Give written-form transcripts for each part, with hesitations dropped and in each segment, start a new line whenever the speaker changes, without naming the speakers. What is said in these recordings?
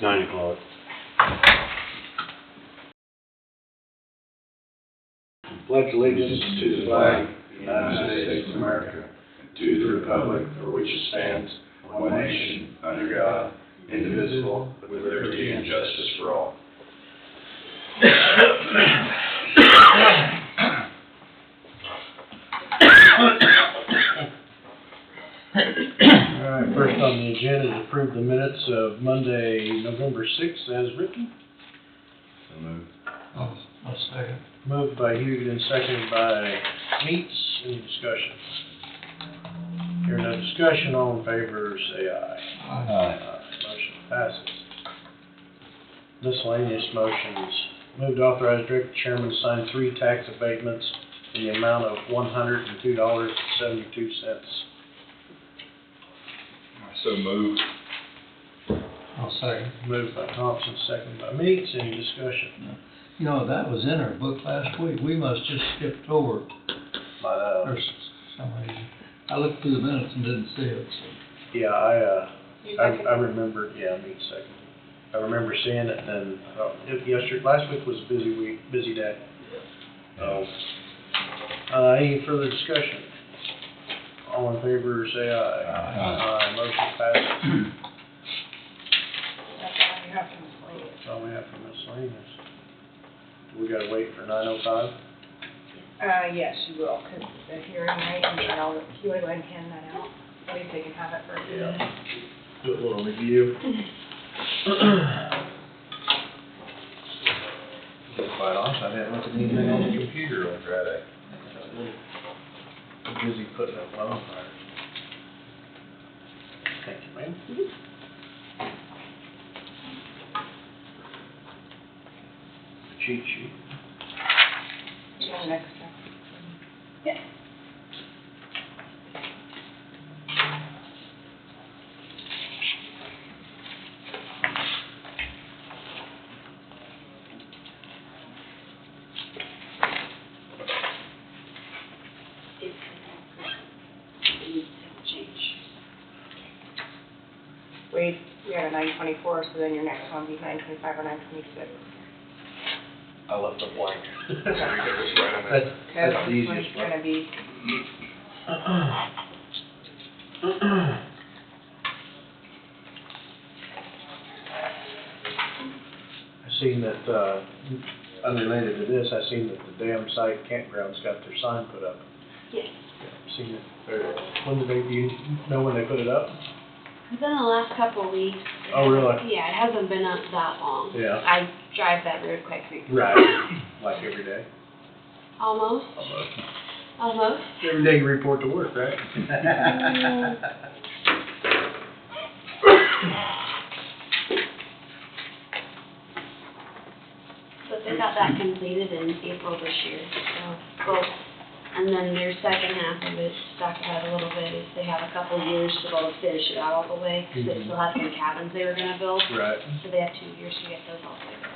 9 o'clock.
Pledge allegiance to the flag of the United States of America, and to the republic for which it stands, one nation, under God, indivisible, with liberty and justice for all.
All right, first on the agenda is approve the minutes of Monday, November 6th as written.
So moved.
I'll second.
Moved by Hugues and seconded by Meats. Any discussion? Hearing no discussion, all in favor say aye. Aye. Motion passes. Miscellaneous motions. Moved to authorize director chairman to sign 3 tax abatements in the amount of $102.72.
So moved.
I'll second.
Moved by Thompson, seconded by Meats. Any discussion?
You know, that was in our book last week. We must just skipped over for some reason. I looked through the minutes and didn't see it, so.
Yeah, I remember, Meats seconded. I remember seeing it and then, last week was a busy day. Any further discussion? All in favor, say aye. Aye. Motion passes. That's all we have for miscellaneous. We gotta wait for 9:05?
Yes, you will, because the hearing night, and then I'll, you want to go ahead and hand that out, at least they can have it for a few minutes.
Do a little review. Quite honest, I didn't look at anything on the computer on Friday. I'm busy putting up bonfires. Thank you, ma'am. Cheat sheet.
You got an extra? Yes. We had a 924, so then your next one will be 925 or 926.
I left it blank.
Because
That's the
this
easiest
one's
one.
gonna be,
I seen that, unrelated to this, I seen that the dam site campground's got their sign put up.
Yes.
Seen it, when did do you know when they put it up?
It's been the last couple of weeks.
Oh, really?
Yeah, it hasn't been up that long.
Yeah.
I drive that road quite frequently.
Right. Like every day?
Almost. Almost.
Every day you report to work, right?
But they got that completed in April this year, so, well, and then their second half of it, stuck ahead a little bit, is they have a couple years to go to finish it out all the way, because they still have some cabins they were gonna build,
Right.
so they have 2 years to get those all the way built.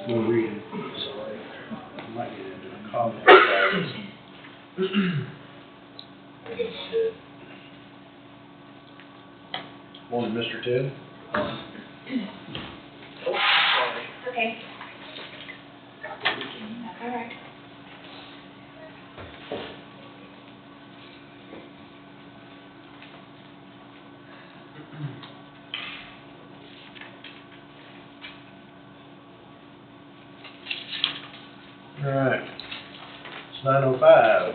We'll read it. Sorry. I might get into a comment. Morning, Mr. Ted.
okay. All right.
All right. It's 9:05.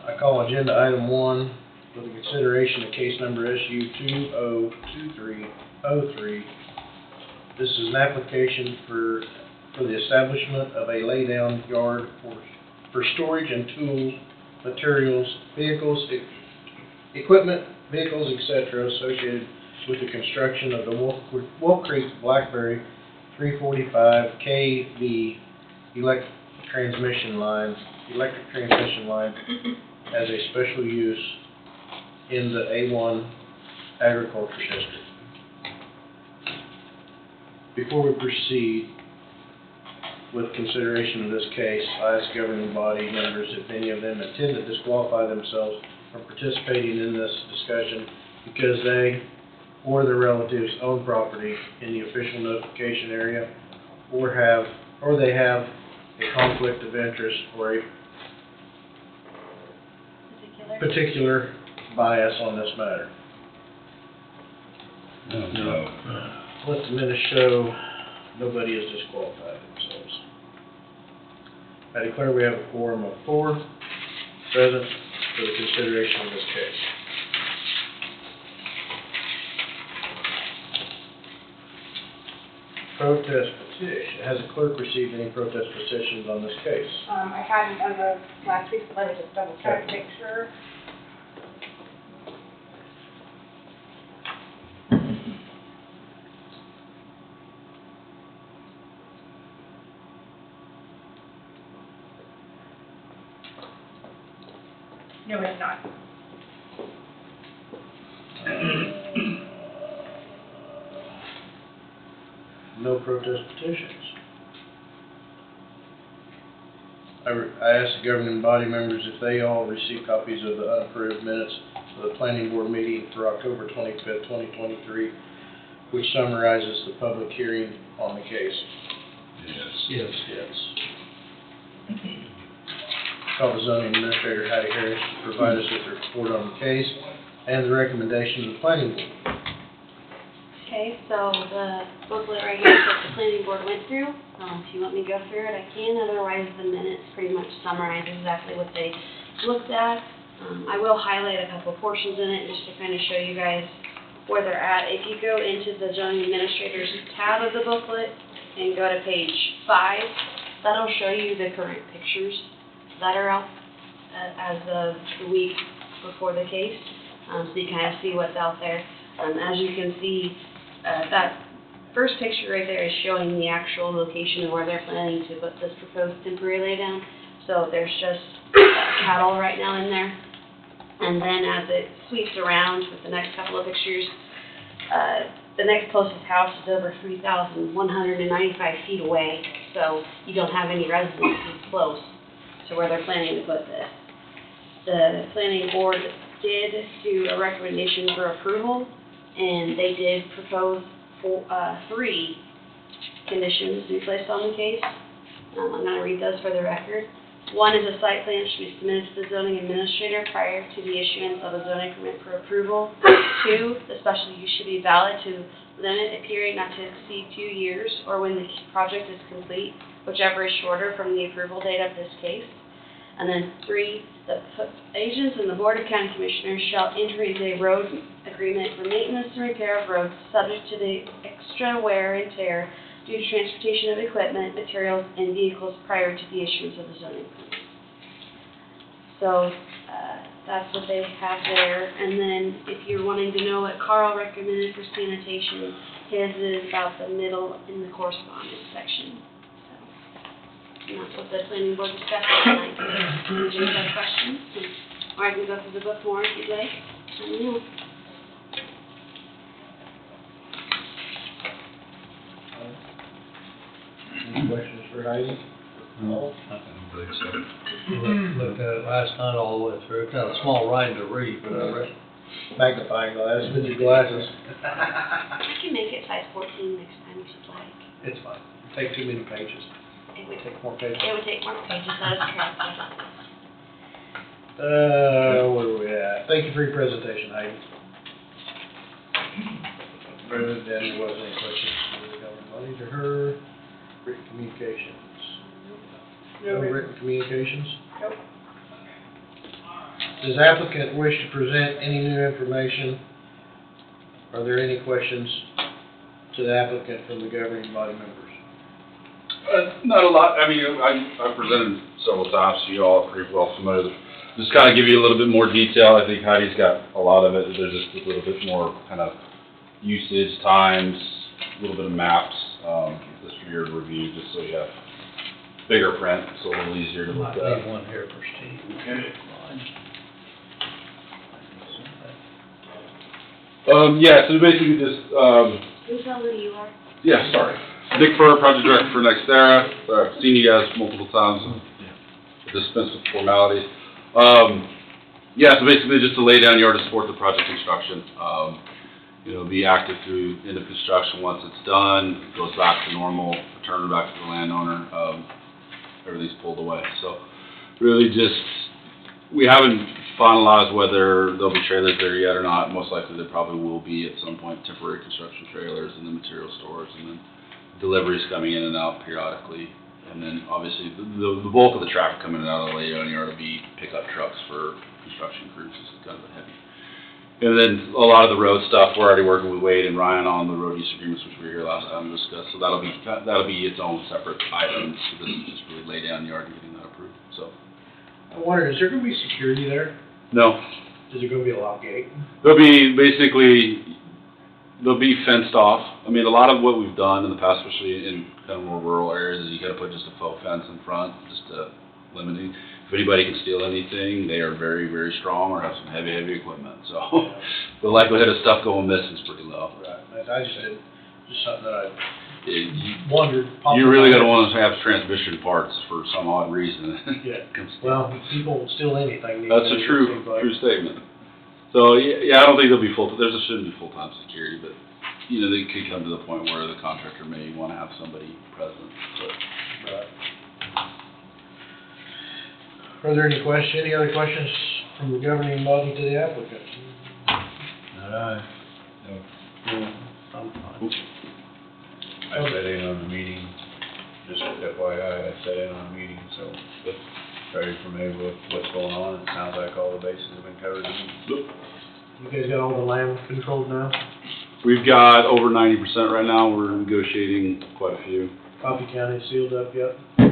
I call agenda item 1 for the consideration of case number SU 202303. This is an application for the establishment of a lay-down yard for storage and tool materials, vehicles, equipment, vehicles, etc. associated with the construction of the Wolf Creek Blackberry 345 kV electric transmission line as a special use in the A1 agriculture district. Before we proceed with consideration of this case, I ask governing body members if any of them intend to disqualify themselves from participating in this discussion because they or their relatives own property in the official notification area or they have a conflict of interest or a particular bias on this matter.
No.
Let the minutes show nobody has disqualified themselves. I declare we have a quorum of 4 present for the consideration of this case. Protest petition. Has the clerk received any protest petitions on this case?
I hadn't on the last week's, let me just double check,
Okay.
make sure. No, it's not.
No protest petitions. I asked the governing body members if they all received copies of the unapproved minutes of the planning board meeting for October 25th, 2023, which summarizes the public hearing on the case.
Yes.
Yes. Call the zoning administrator, Hattie Harris, to provide us with a report on the case and the recommendation of the planning board.
Okay, so the booklet right here is what the planning board went through. If you want me to go through it, I can. Otherwise, the minutes pretty much summarize exactly what they looked at. I will highlight a couple portions in it just to kind of show you guys where they're at. If you go into the zoning administrators tab of the booklet and go to page 5, that'll show you the current pictures that are out as of the week before the case. So you kind of see what's out there. As you can see, that first picture right there is showing the actual location of where they're planning to put this proposed temporary laydown. So there's just cattle right now in there. And then as it sweeps around with the next couple of pictures, the next closest house is over 3,195 feet away. So you don't have any residences close to where they're planning to put this. The planning board did do a recommendation for approval, and they did propose 3 conditions to be placed on the case. I'm going to read those for the record. 1 is a site plan should be submitted to the zoning administrator prior to the issuance of a zoning permit for approval. 2, the special use should be valid to limit a period not to exceed 2 years or when the project is complete, whichever is shorter from the approval date of this case. And then 3, the agents and the Board of County Commissioners shall enter into a road agreement for maintenance and repair of roads subject to the extra wear and tear due to transportation of equipment, materials, and vehicles prior to the issuance of the zoning permit. So that's what they have there. And then if you're wanting to know what Carl recommended for sanitation, his is about the middle in the correspondence section. And that's what the planning board discussed tonight. If you have questions, or I can go through the book more if you'd like. Let me know.
Any questions for Heidi?
No, I don't believe so. Looked at it last night all the way through. Kind of a small writing to read, but I read.
Magnifying glass with your glasses.
I can make it size 14 next time if you'd like.
It's fine. Take too many pages.
It would
Take more pages.
take more pages, that is correct.
Where are we at? Thank you for your presentation, Heidi. Rather than there was any questions for the governing body to her, written communications. No written communications?
Nope.
Does applicant wish to present any new information? Are there any questions to the applicant from the governing body members?
Not a lot. I mean, I've presented several times, so you all are pretty well familiar. Just kind of give you a little bit more detail. I think Heidi's got a lot of it. There's just a little bit more kind of usage, times, a little bit of maps, just for your review, just so you have bigger print, so a little easier to look
Might
at.
leave one here for Steve.
Okay. Yeah, so basically just,
Can you tell who you are?
yeah, sorry. Nick Furr, project director for Nextera. I've seen you guys multiple times. Dispense with formalities. Yeah, so basically just to lay down yard to support the project construction. You know, be active through end of construction. Once it's done, it goes back to normal, return back to the landowner. Everything's pulled away. So really just, we haven't finalized whether there'll be trailers there yet or not. Most likely there probably will be at some point, temporary construction trailers and then material stores and then deliveries coming in and out periodically. And then obviously the bulk of the traffic coming in and out of the laydown yard will be pickup trucks for construction crews. This is kind of a heavy. And then a lot of the road stuff, we're already working with Wade and Ryan on the road use agreements, which we were here last time to discuss. So that'll be its own separate item. So this is just really lay down yard and getting that approved. So
I wonder, is there gonna be security there?
no,
Is there gonna be a lock gate?
they'll be fenced off. I mean, a lot of what we've done in the past, especially in kind of more rural areas, is you gotta put just a faux fence in front, just to limit it. If anybody can steal anything, they are very, very strong or have some heavy, heavy equipment. So the likelihood of stuff going missing is pretty low.
Right, I just did, just something that I
You
wondered.
you really gotta want to have transmission parts for some odd reason.
Yeah, well, people will steal anything. these
That's
days,
a
it
true
seems like.
statement. So, yeah, I don't think there'll be shouldn't be full-time security, but, you know, they could come to the point where the contractor may want to have somebody present, but.
Right. Are there any other questions from the governing body to the applicant?
Not I. No.
I'm fine.
I sat in on the meeting, just FYI, I sat in on the meeting, so very familiar with what's going on. It sounds like all the bases have been covered.
You guys got all the land controlled now?
We've got over 90% right now, we're negotiating quite a few.
Coffee County sealed up yet?
I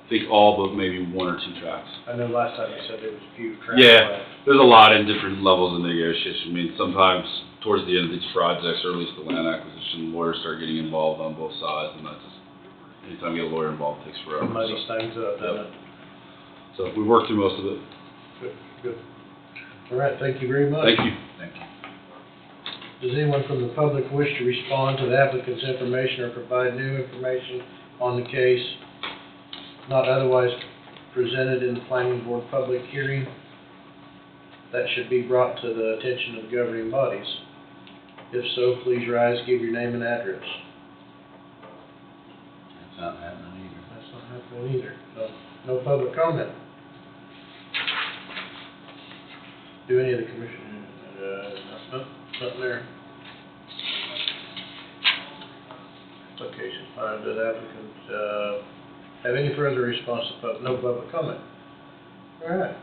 think all but maybe one or two tracks.
I know last time you said there was a few tracks
Yeah,
left.
there's a lot in different levels of negotiation. I mean, sometimes towards the end of these projects, or at least the land acquisition, lawyers start getting involved on both sides, and that's just, anytime you get a lawyer involved, it takes forever.
It muddies things up, doesn't it?
So we worked through most of it.
Good, good. All right, thank you very much.
Thank you.
Thank you.
Does anyone from the public wish to respond to the applicant's information or provide new information on the case not otherwise presented in the planning board public hearing? That should be brought to the attention of the governing bodies. If so, please rise, give your name and address.
That's not happening either.
That's not happening either. No public comment. Do any of the commission, nothing there. Application fine, does applicant, have any further response to no public comment? All right.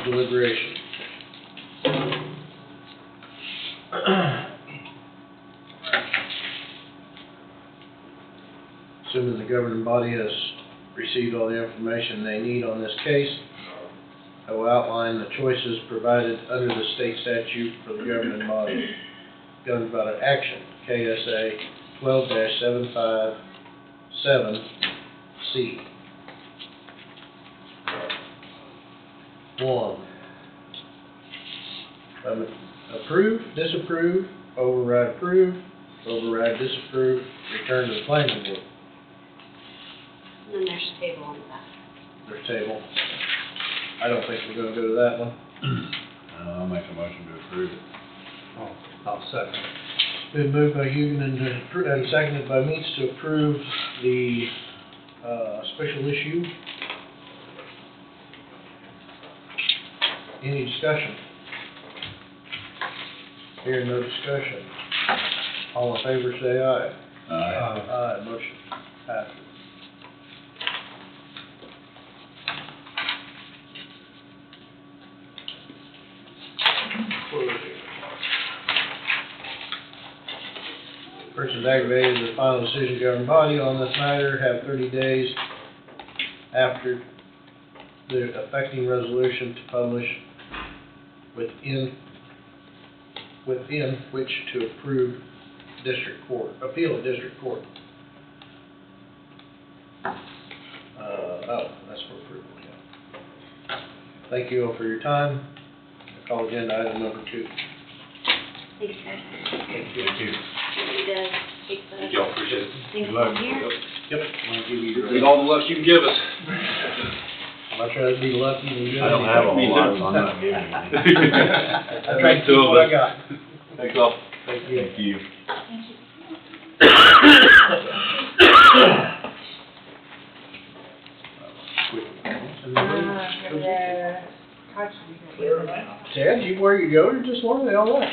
Deliberation. Assuming the governing body has received all the information they need on this case, I will outline the choices provided under the state statute for the governing body. Governing body action, KSA 12-757C. 1. Approve, disapprove, override approve, override disapprove, return to the planning board.
And then there's a table on the back.
There's table. I don't think we're gonna go to that one.
I'll make a motion to approve it.
I'll second.
Been moved by Hugan and seconded by Meats to approve the, special issue. Any discussion? Hearing no discussion. All in favor, say aye.
Aye.
Aye, motion passes. Persons aggravated in the final decision governing body on this matter have 30 days after the affecting resolution to publish within which to approve district court, appeal of district court. That's for approval, yeah. Thank you all for your time. I call agenda item number 2.
Thanks, guys.
Thank you.
Thank you.
Want me to take the
Thank y'all, appreciate it.
things
Good luck.
from here?
Yep. I'll give you
Need all the luck you can give us.
I'll try to be lucky and good.
I don't have a
Me
whole lot,
too.
so I'm not giving you anything.
I tried to keep what I got.
Thanks all.
Thank you.
Thank you.
Ted, you where you go, you're just learning all right.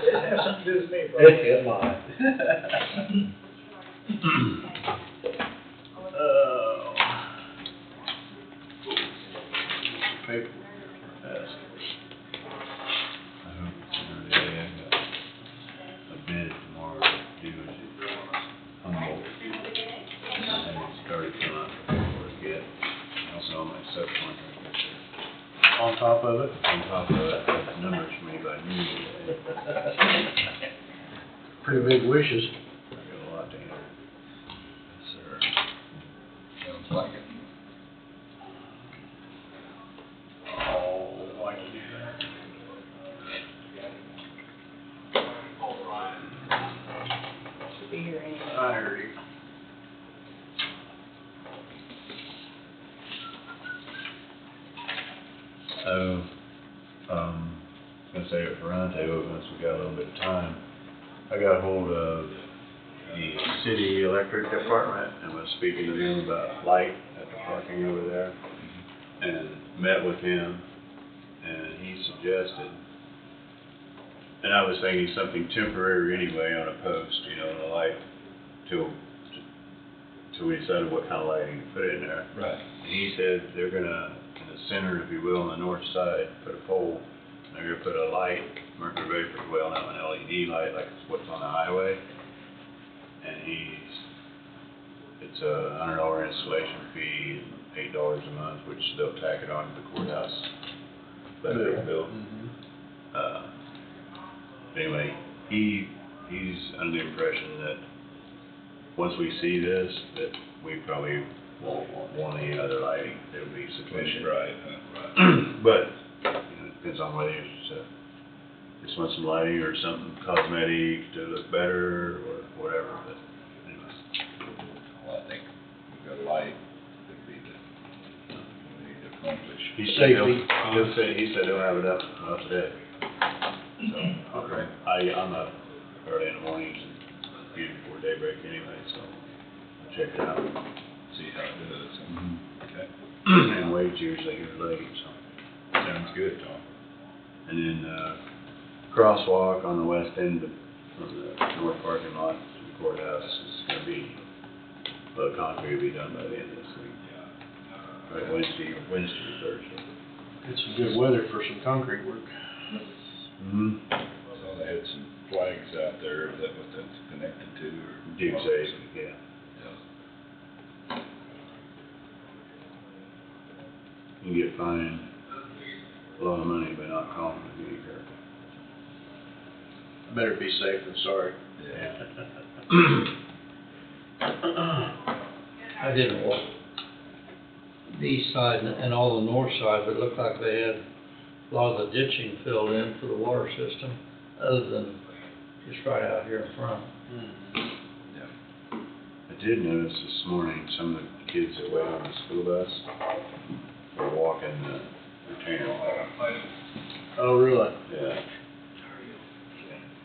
It has something to do with me, bro.
It might. Oh. Paper. Yes.
I hope sooner or later I got a bid tomorrow to do it at Humboldt. I haven't started filling out the paperwork yet. Also, all my subcontractors are
On top of it.
on top of it, have numbers for me by noon today.
Pretty big wishes.
I got a lot to handle. Yes, sir.
Sounds like it.
Oh, why you do that?
Should be here anyway.
I heard you.
So, gonna say it for roundtable, once we got a little bit of time. I got hold of the city electric department and was speaking to them about light at the parking over there. And met with him, and he suggested, and I was thinking something temporary anyway on a post, you know, the light, till we decided what kind of lighting to put in there.
Right.
And he said they're gonna, in the center, if you will, on the north side, put a pole. They're gonna put a light, mercury vapor, well, not an LED light like what's on the highway. And it's a $100 installation fee, and $8 a month, which they'll tack it on to the courthouse electric bill. Anyway, he's under the impression that once we see this, that we probably won't want any other lighting. It'll be sufficient.
Right.
But, you know, it depends on whether you just want some lighting or something cosmetic to look better or whatever, but anyways.
Well, I think we've got a light that'd be the, we need to accomplish.
He said
Safety.
he said he'll have it up today. So,
Okay.
I'm up early in the mornings and usually before daybreak anyway, so I'll check it out.
See how it is. Okay.
And Wade's usually here late, so.
Sounds good, Tom.
And then, crosswalk on the west end from the north parking lot to the courthouse is gonna be, the concrete will be done by the end of this week. Right, Wednesday or Thursday.
It's some good weather for some concrete work.
Mm-hmm.
So they had some flags out there, is that what that's connected to, or?
Duke safe, yeah.
Yeah.
You can get fined a lot of money by not calling if you ain't careful.
Better be safe than sorry.
I didn't walk the east side and all the north side, but it looked like they had a lot of the ditching filled in for the water system, other than just right out here in front.
I did notice this morning, some of the kids that wait on the school bus were walking the retaining wall.
Oh, really?
Yeah.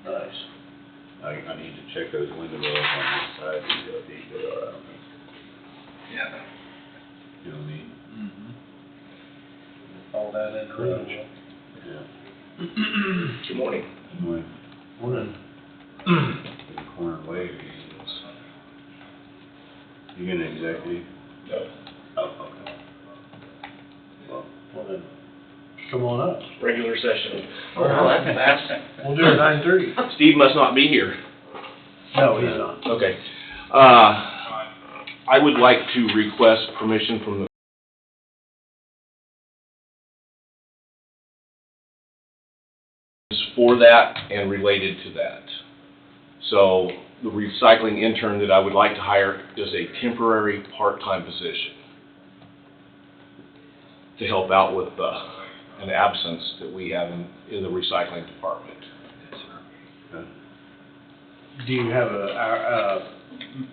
Nice.
I need to check those window wells on this side, see how deep they are, I don't know.
Yeah.
You know what I mean?
All that in the road.
Yeah.
Good morning.
Anyway,
Morning.
The corner way. You get an executive?
No.
Oh, okay.
Well then, come on up.
Regular session.
All right.
Oh, that's fast.
We'll do it 9:30.
Steve must not be here.
No, he's not.
Okay. I would like to request permission from the for that and related to that. So the recycling intern that I would like to hire is a temporary part-time position to help out with an absence that we have in the recycling department.
Do you have a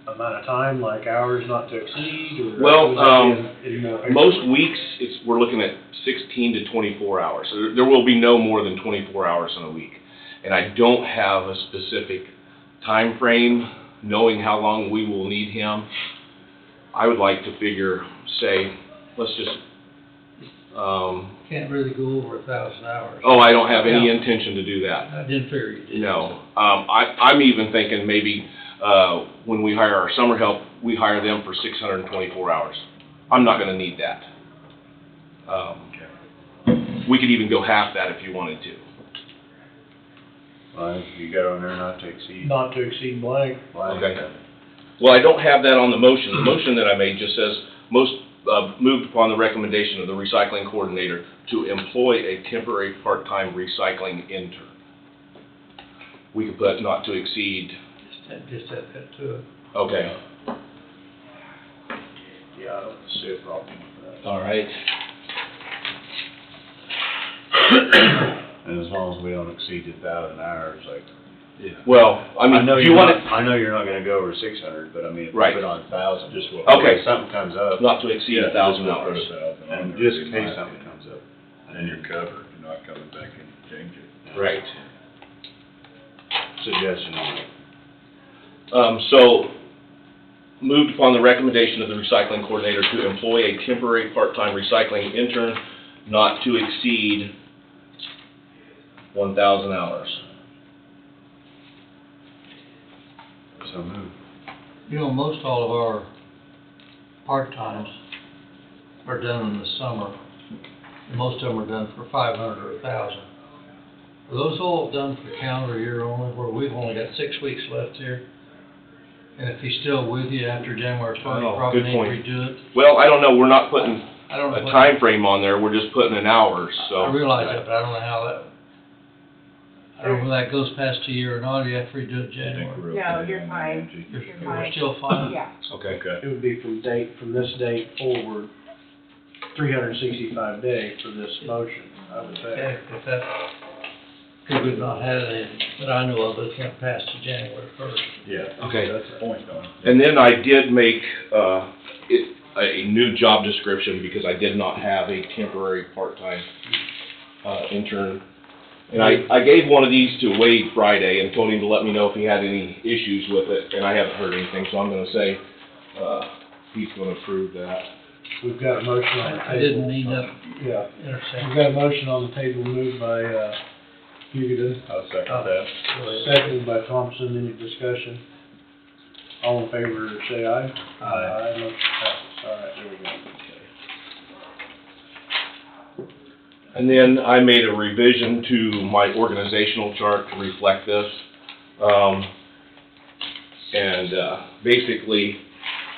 amount of time, like hours not to exceed, or?
Well,
would that be in more paperwork?
Most weeks, we're looking at 16 to 24 hours. So there will be no more than 24 hours in a week. And I don't have a specific time frame, knowing how long we will need him. I would like to figure, say, let's just,
Can't really go over 1,000 hours.
oh, I don't have any intention to do that.
I didn't figure you did.
No. I'm even thinking maybe when we hire our summer help, we hire them for 624 hours. I'm not gonna need that. We could even go half that if you wanted to.
Well, you got on there not to exceed.
Not to exceed blank.
Okay. Well, I don't have that on the motion. The motion that I made just says, moved upon the recommendation of the recycling coordinator to employ a temporary part-time recycling intern. We could put not to exceed,
Just add that to it.
okay,
Yeah, I don't see a problem with that.
all right.
And as long as we don't exceed 1,000 hours, like.
Well, I mean,
know
do you
you're
want
not-
it
I know you're not gonna go over 600, but I mean, if we
Right.
put on 1,000, just.
Okay.
If something comes up.
not to exceed 1,000 hours?
And just in case something comes up.
And you're covered, you're not coming back and change it.
Right.
Suggestion.
So, moved upon the recommendation of the recycling coordinator to employ a temporary part-time recycling intern not to exceed 1,000 hours.
So move.
You know, most all of our part-times are done in the summer. And most of them are done for 500 or 1,000. Are those all done for calendar year only, where we've only got 6 weeks left here? And if he's still with you after January 1st,
Oh,
probably
good
need to
point.
redo it?
Well, I don't know, we're not putting
I don't know.
a
what-
time frame on there, we're just putting an hours, so.
I realize that, but I don't know how that, I don't know whether that goes past a year or not, or you have to redo it January.
No, you're fine.
You're
You're
you're
fine.
still fine?
Yeah.
Okay.
It would be from this date forward, 365 days for this motion, I would say.
Okay, if that, because we've not had it, that I know of, it's not passed to January 1st.
Yeah.
Okay.
That's the point, Don.
And then I did make, it a new job description because I did not have a temporary part-time, intern. And I gave one of these to Wade Friday and told him to let me know if he had any issues with it, and I haven't heard anything, so I'm gonna say, he's gonna approve that.
We've got a motion on the table.
I didn't mean to
Yeah,
intersect.
we've got a motion on the table moved by, Hugoton,
I'll second that.
seconded by Thompson. Any discussion? All in favor, say aye. Aye, motion passes. All right, there we go.
And then I made a revision to my organizational chart to reflect this. Basically,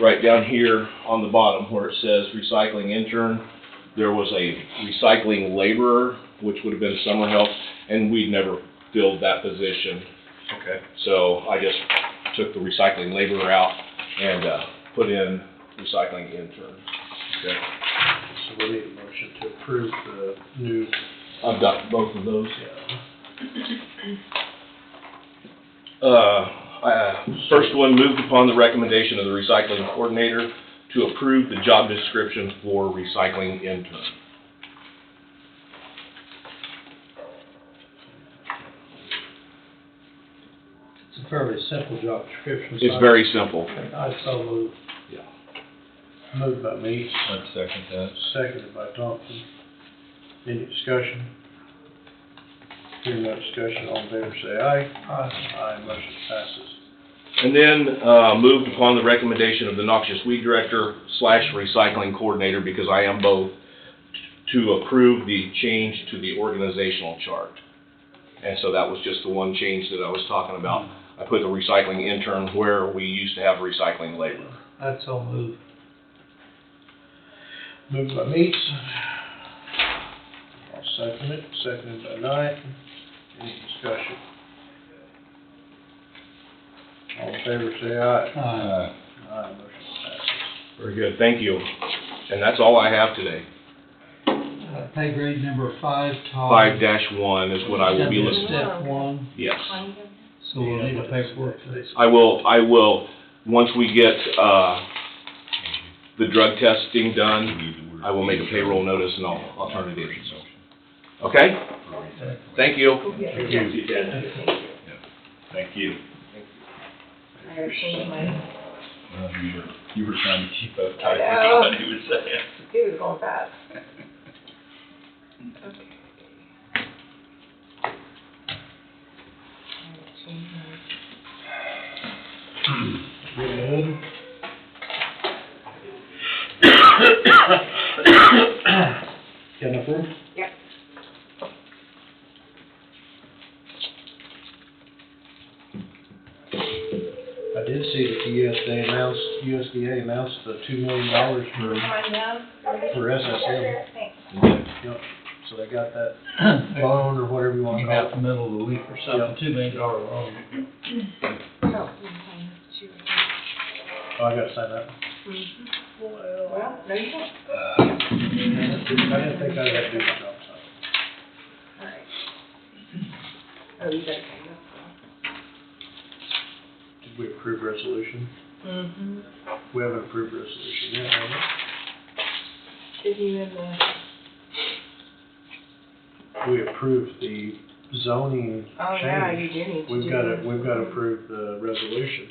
right down here on the bottom where it says recycling intern, there was a recycling laborer, which would have been summer help, and we'd never filled that position.
Okay.
So I just took the recycling laborer out and put in recycling intern.
Okay.
So we need a motion to approve the new,
I've got both of those. First one, moved upon the recommendation of the recycling coordinator to approve the job description for recycling intern.
It's a fairly simple job description.
It's very simple.
I so move.
moved by me,
I'd second that.
seconded by Thompson. Any discussion? Hearing no discussion, all in favor say aye.
Aye.
Aye, motion passes.
And then, moved upon the recommendation of the noxious weed director / recycling coordinator, because I am both, to approve the change to the organizational chart. And so that was just the one change that I was talking about. I put the recycling intern where we used to have recycling labor.
That's all moved.
Moved by Meeks. I'll second it, seconded by Knight. Any discussion? All in favor say aye.
Aye.
Aye, motion passes.
Very good, thank you. And that's all I have today.
Pay grade number 5, Todd.
5-1 is what I will be looking at.
Step 1,
Yes.
so we'll need a paperwork for this.
I will, once we get, the drug testing done, I will make a payroll notice and I'll turn it in. Okay? Thank you.
Thank you.
I gotta change my,
You were trying to keep up
tight with what
he was saying.
it was going fast. Okay. I gotta change my.
Good. Jennifer?
Yep.
I did see that the USDA announced the $2 million for SSM.
Thanks.
Yep, so they got that loan or whatever you want to
Came
call
out
it.
the middle of the week or something, $2 million loan.
Oh, you can sign this too.
Oh, I gotta sign that.
Well, no, you don't.
I didn't think I had to do my job.
Alright. Oh, you gotta sign this
Did we approve resolution?
one.
We haven't approved resolution yet, have we?
Is you in the,
We approved the zoning
oh yeah,
change.
you do need to do
We've got to
this.
approve the resolution.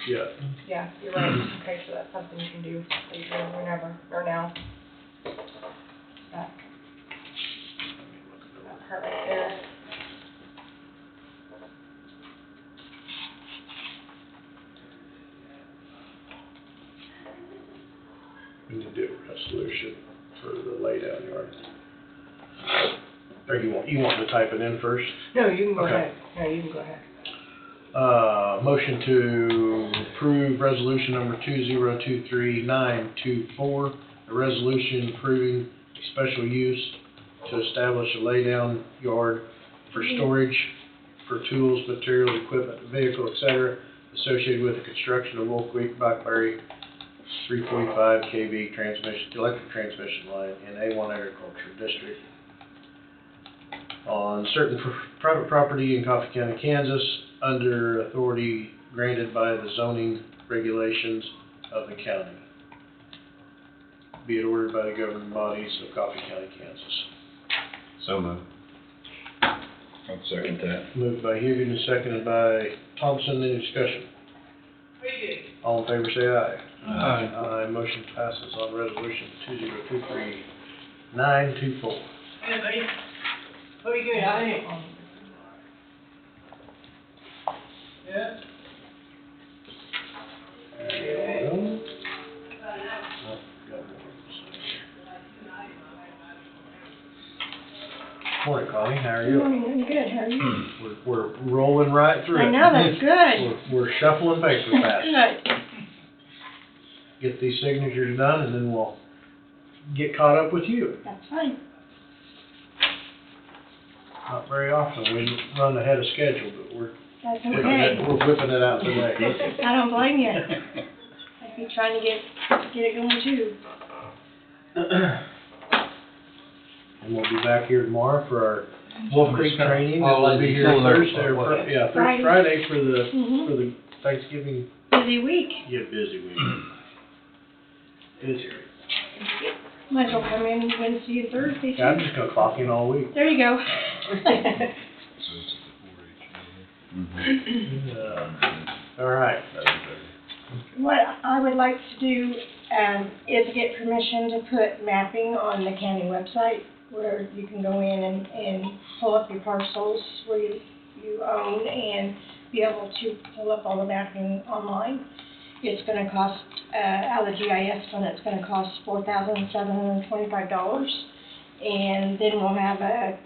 Yeah.
Yeah, you're right. Okay, so that's something you can do later, or whenever, or now. That part right there.
We need to do a resolution for the laydown yard. Or you want to type it in first?
No, you can go
Okay.
ahead. No, you can go ahead.
Motion to approve resolution number 2023924, a resolution approving a special use to establish a laydown yard for storage for tools, materials, equipment, vehicle, etc., associated with the construction of Wolf Creek Blackberry 345 kV electric transmission line in A1 Agriculture District on certain private property in Coffee County, Kansas, under authority granted by the zoning regulations of the county. Be it ordered by the governing bodies of Coffee County, Kansas.
So moved. I'll second that.
Moved by Hugan and seconded by Thompson. Any discussion? All in favor say aye.
Aye.
Aye. Motion passes on resolution 2023924.
Hey, buddy. What are you doing out here? Yeah?
Morning, Connie, how are
Good
you?
morning, I'm good, how are you?
We're rolling right through it.
I know, that's good.
We're shuffling paper fast.
Good.
Get these signatures done and then we'll get caught up with you.
That's fine.
Not very often we run ahead of schedule, but we're
That's
whipping
okay.
it, we're whipping it out today.
I don't blame you. I'd be trying to get it going too.
And we'll be back here tomorrow for our Wolf Creek training. And
I'll
we'll
let
be
you
here
know there.
Thursday or
Friday.
Friday for
Mhm.
the Thanksgiving.
Busy week.
Yeah, busy week. Busy.
Might as well come in Wednesday and Thursday
Yeah, I'm
too.
just gonna clock in all week.
There you go.
All right.
What I would like to do is get permission to put mapping on the county website where you can go in and pull up your parcels where you own and be able to pull up all the mapping online. It's gonna cost, out of the GIS fund, it's gonna cost $4,725. And then we'll have a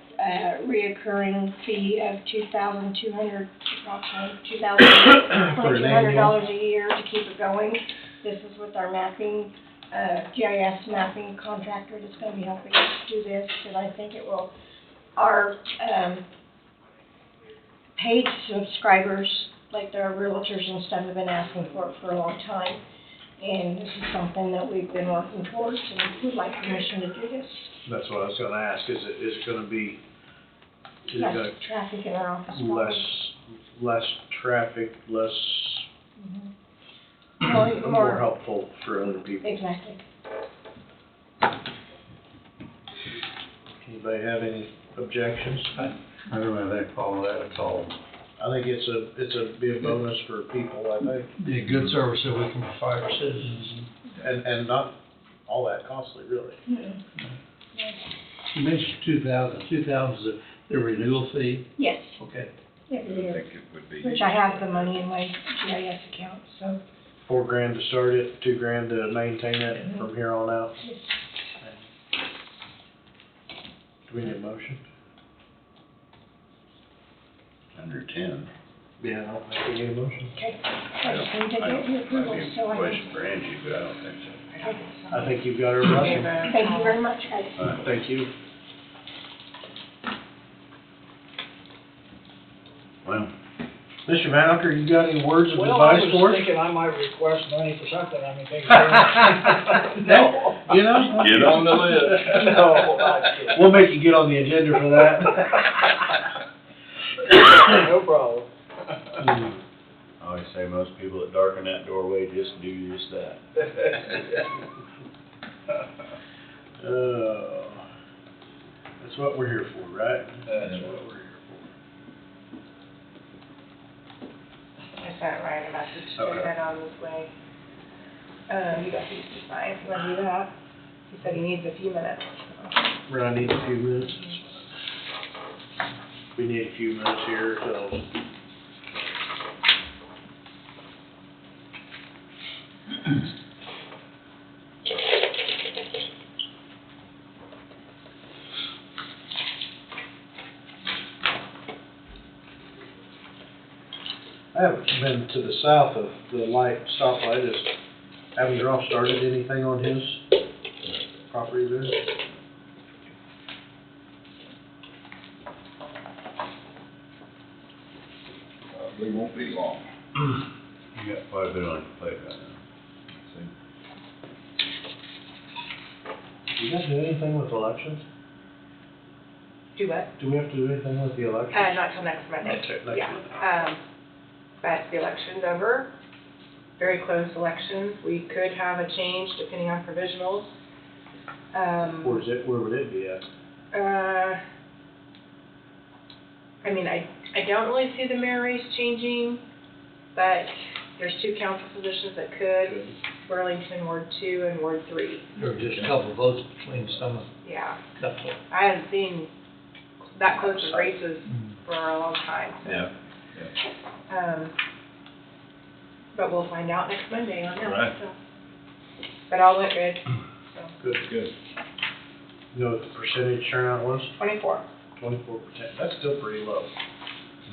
reoccurring fee of $2,200, approximately $2,200 a year to keep it going. This is with our mapping, GIS mapping contractor that's gonna be helping us do this, and I think it will, our, paid subscribers, like their realtors and stuff, have been asking for it for a long time. And this is something that we've been working towards, and we'd like permission to do this.
That's what I was gonna ask, is it gonna be, is it
Less
gonna,
traffic in our office. probably.
less traffic, less,
More,
more helpful for other people?
Exactly.
Anybody have any objections?
I don't have any problem with that at all.
I think it's be a bonus for people, I think,
Be a good service that we can provide our citizens.
and not all that costly, really.
Mhm.
You mentioned 2,000. 2,000 is the renewal fee?
Yes,
Okay.
every year,
it would be.
which I have the money in my GIS account, so.
$4,000 to start it, $2,000 to maintain it
Mhm.
from here on out.
Yes.
Do we need a motion?
Under 10.
Yeah, I don't think we need a motion.
Okay. I just need to get your approval, so I
Question for Angie, but I don't think so.
I think you've got her blessing.
Thank you very much, guys.
All right, thank you.
Well,
Mr. Van Ucker, you got any words of
Well, I
advice
was
for us?
thinking I might request money for something, I mean, thank you very much. No.
You know?
get on the list.
No, I'm kidding.
We'll make you get on the agenda for that.
No problem.
I always say most people that darken that doorway just do just that.
That's what we're here for, right?
That's what we're here
I sent Ryan a message to
Okay.
get on this way. You got these to sign, if you wanna do that? He said he needs a few minutes.
We're gonna need a few minutes. We need a few minutes here till. I haven't been to the south of the stoplight. Is Avondale started anything on his property there?
Probably won't be long.
You got quite a bit on your plate right now.
Do you guys do anything with elections?
Do what?
Do we have to do anything with the elections?
Not till next Monday.
Next
Yeah.
Monday.
But the election's over, very close elections. We could have a change depending on provisionals.
Where would it be at?
I mean, I don't really see the mayor race changing, but there's 2 council positions that could, Burlington Ward 2 and Ward 3.
There were just a couple of votes between some,
Yeah,
couple.
I haven't seen that close of races for a long time, so.
Yeah.
But we'll find out next Monday on that,
Right.
so. But all look good, so.
Good.
Good.
You know what the percentage turnout was?
24.
24%. That's still pretty low.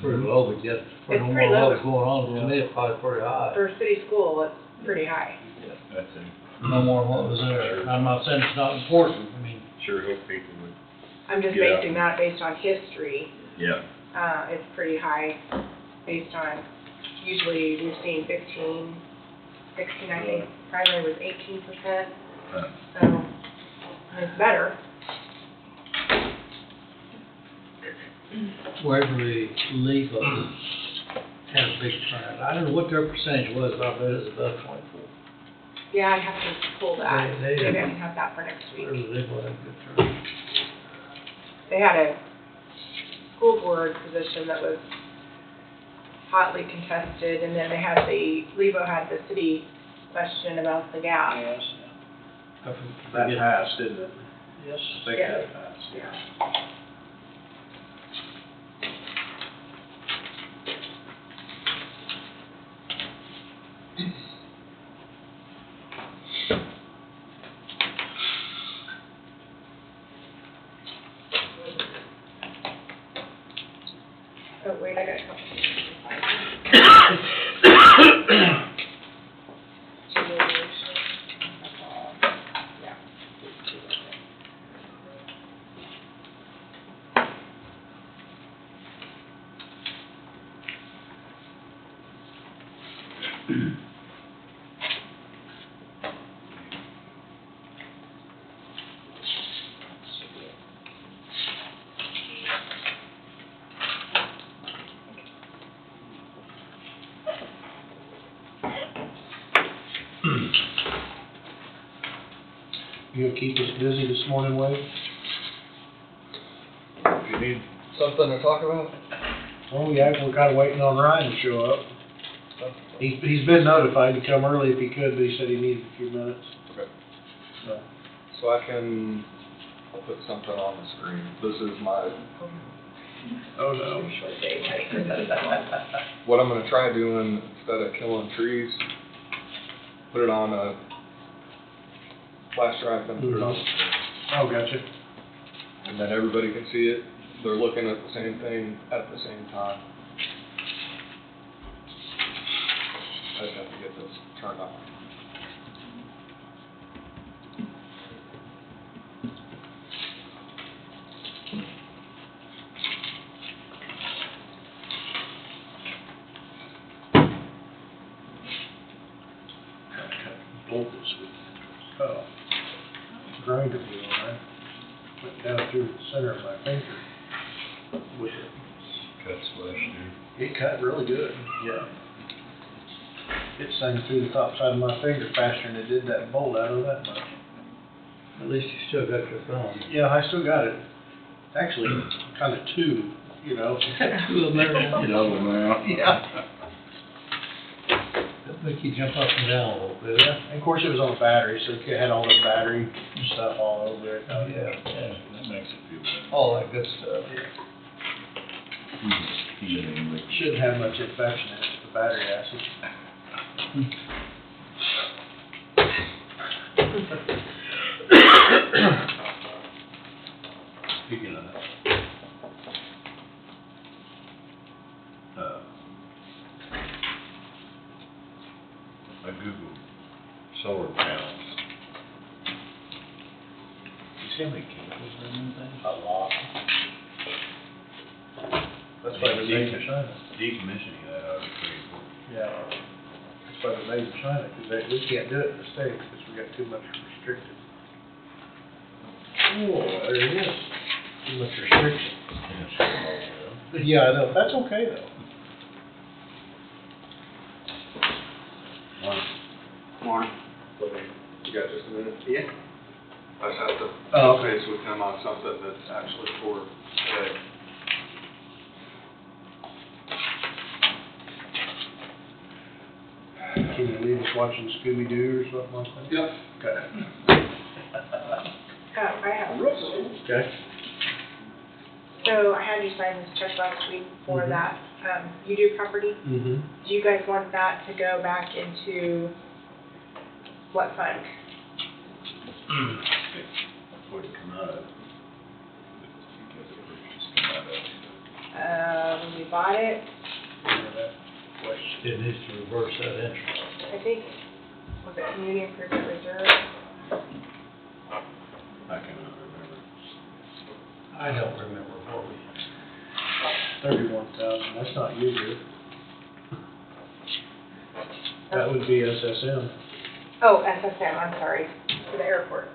Pretty low, but yet, for
It's
no
pretty
more
low.
what's going on, to me, it's probably pretty high.
For city school, it's pretty high.
That's it.
No more than what was there. I'm not saying it's not important, I mean,
Sure hope people would.
I'm just
Yeah.
basing that based on history.
Yeah.
It's pretty high based on, usually we've seen 15, 16, I think primary was 18%,
Right.
so I mean, it's better.
Waverly Legal had a big turnout. I don't know what their percentage was, but I bet it's above 24.
Yeah, I have to pull that.
They-
Maybe I can have that for next week.
Waverly Legal had a good turnout.
They had a school board position that was hotly contested, and then they had Levo had the city question about the gas.
Yes. That passed, didn't it?
Yes.
I think
Yeah.
that passed.
Yeah. Oh, wait, I got a couple. Yeah.
You gonna keep us busy this morning, Wade?
If you need something to talk about?
Oh, yeah, we're kinda waiting on Ryan to show up. He's been notified to come early if he could, but he said he needed a few minutes.
Okay.
So,
So I can, I'll put something on the screen. This is my,
oh no.
Short day, right?
what I'm gonna try doing instead of killing trees, put it on a flash drive and put it on the screen.
Oh, gotcha.
And then everybody can see it. They're looking at the same thing at the same time. I just have to get this turned on.
Bolt this with, oh, grinder wheel, right? Went down through the center of my finger with it.
Cuts flesh, dude.
It cut really good, yeah. It sang through the top side of my finger faster than it did that bolt out of that much.
At least you still got your phone.
Yeah, I still got it. Actually, kinda two, you know.
Two of them there.
Double now.
Yeah.
That'll make you jump up and down a little bit.
Yeah, and of course it was on a battery, so it had all the battery stuff all over it.
Oh, yeah, yeah.
That makes it feel better.
All that good stuff.
Healing.
Shouldn't have much infection in it, the battery acid.
Speaking of that, I Googled solar panels. You see how many cables are in them things?
A lot. That's why they're made in China.
Decommissioning that ought to be pretty important.
Yeah. That's why they're made in China, because we can't do it in the States, because we got too much restricted. Oh, there it is. Too much restriction. Yeah, I know, that's okay though.
Morning. You got just a minute?
Yeah.
I just have to
Oh,
touch base with him on something that's actually for today.
Can you leave us watching Scooby-Doo or something like that?
Yep.
Okay.
I have.
Okay.
So I had you sign this check last week for
Mhm.
that, UDO property.
Mm-hmm.
Do you guys want that to go back into what fund?
What'd it come out of? Because it purchased come out of.
When we bought it,
It needs to reverse that interest.
I think, was it Community Improvement Reserve?
I cannot remember.
I don't remember what we,
31,000, that's not you, dude. That would be SSM.
Oh, SSM, I'm sorry, for the airport.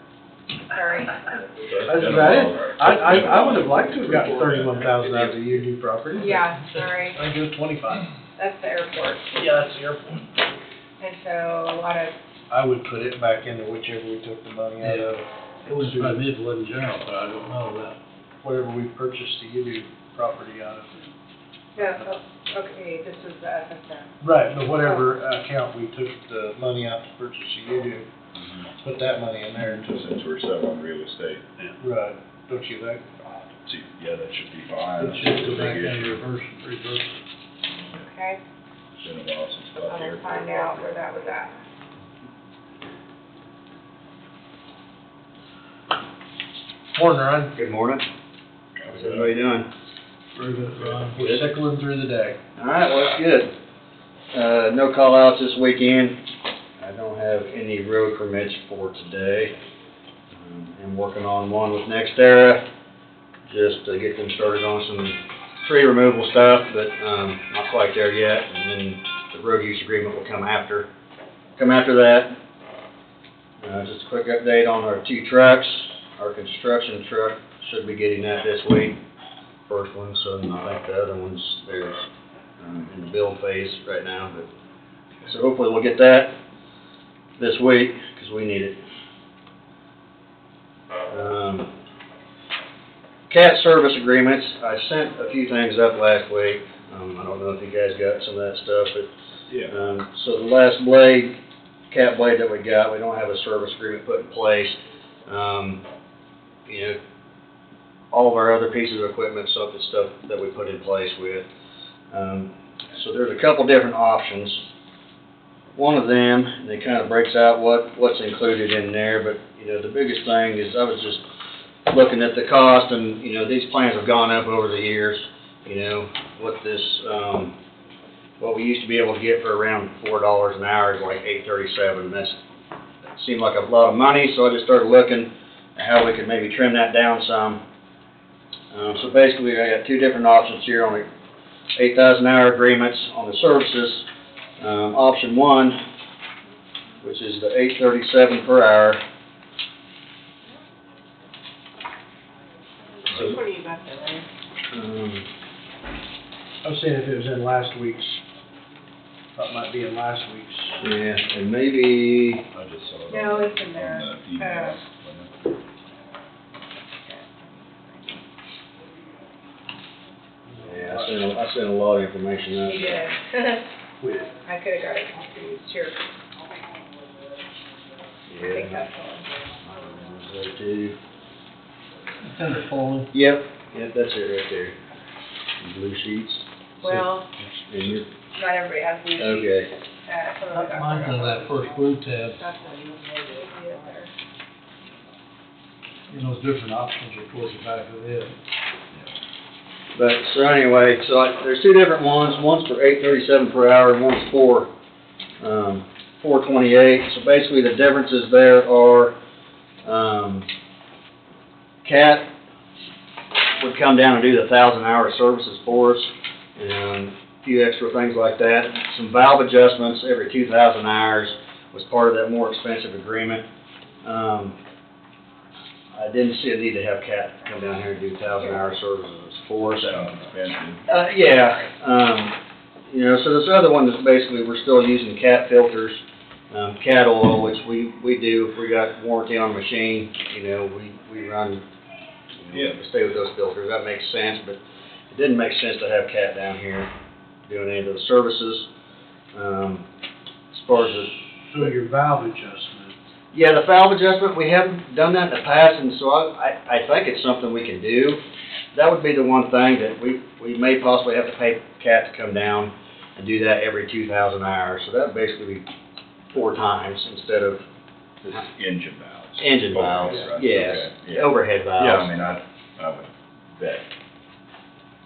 Sorry.
That's about it. I would have liked to have gotten 31,000 out of the UD property. but
Yeah, sorry,
I give 25.
that's the airport.
Yeah, that's the airport.
And so a lot of,
I would put it back into whichever we took the money out of.
it was by Midland General, but I don't know about.
Whatever we purchased the UD property out of.
no, oh, okay, this is the SSM.
Right, but whatever account we took the money out to purchase the UD, put that money in there until.
Since we're selling real estate.
Right. don't you think?
Yeah, that should be fine.
It should go back
Big
in
issue.
reverse.
Okay,
Been a while since
I'm
got there.
gonna find out where that was at.
Morning, Ron.
Good morning. How's everybody doing?
Very good, Ron. We're cycling through the day.
All right, well, that's good. No call outs this weekend. I don't have any road permits for today. I'm working on one with NextEra, just to get them started on some tree removal stuff, but, not quite there yet. And then the road use agreement will come after that. Just a quick update on our 2 trucks. Our construction truck should be getting that this week. First one, so I think the other one's there in the build phase right now. But so hopefully we'll get that this week because we need it. CAT service agreements. I sent a few things up last week. I don't know if you guys got some of that stuff, but
Yeah.
so the last blade, CAT blade that we got, we don't have a service agreement put in place. You know, all of our other pieces of equipment, stuff that we put in place with. So there's a couple different options. One of them, and it kind of breaks out what's included in there, but, you know, the biggest thing is I was just looking at the cost, and, you know, these plans have gone up over the years. You know, what we used to be able to get for around $4 an hour is like $8.37. That seemed like a lot of money, so I just started looking at how we could maybe trim that down some. So basically, I got 2 different options here on the 8,000 hour agreements on the services. Option 1, which is the $8.37 per hour.
Which one are you got there, Larry?
I was saying if it was in last week's, thought it might be in last week's.
Yeah, and maybe,
I just saw it.
No,
on-
it's in there.
on the email.
yeah, I sent a lot of information out.
You did.
With,
I could've got it confused, here, I think
Yeah.
that's one.
There too.
It's under Foley.
Yep, that's it right there. Blue sheets.
Well,
And you're,
not everybody has blue sheets.
okay.
Some of them got
Mine's under that first blue tab,
That's not even maybe up there.
and those different options are towards the back of it.
But, so anyway, there's 2 different ones. One's for $8.37 per hour, and one's for, $4.28. So basically, the differences there are, CAT would come down and do the 1,000 hour services for us, and a few extra things like that. Some valve adjustments every 2,000 hours was part of that more expensive agreement. I didn't see a need to have CAT come down here and do 1,000 hour services for us.
Sounds expensive.
Yeah, you know, so this other one is basically, we're still using CAT filters, CAT oil, which we do, if we got warranty on a machine, you know, we run, you know, stay with those filters, that makes sense, but it didn't make sense to have CAT down here doing any of those services. As far as the,
so your valve adjustment.
yeah, the valve adjustment, we haven't done that in the past, and so I think it's something we can do. That would be the one thing that we may possibly have to pay CAT to come down and do that every 2,000 hours. So that would basically be 4 times instead of
This is engine valves.
engine valves.
Overhead, right,
Yes,
okay, yeah.
overhead valves.
Yeah, I mean, I would bet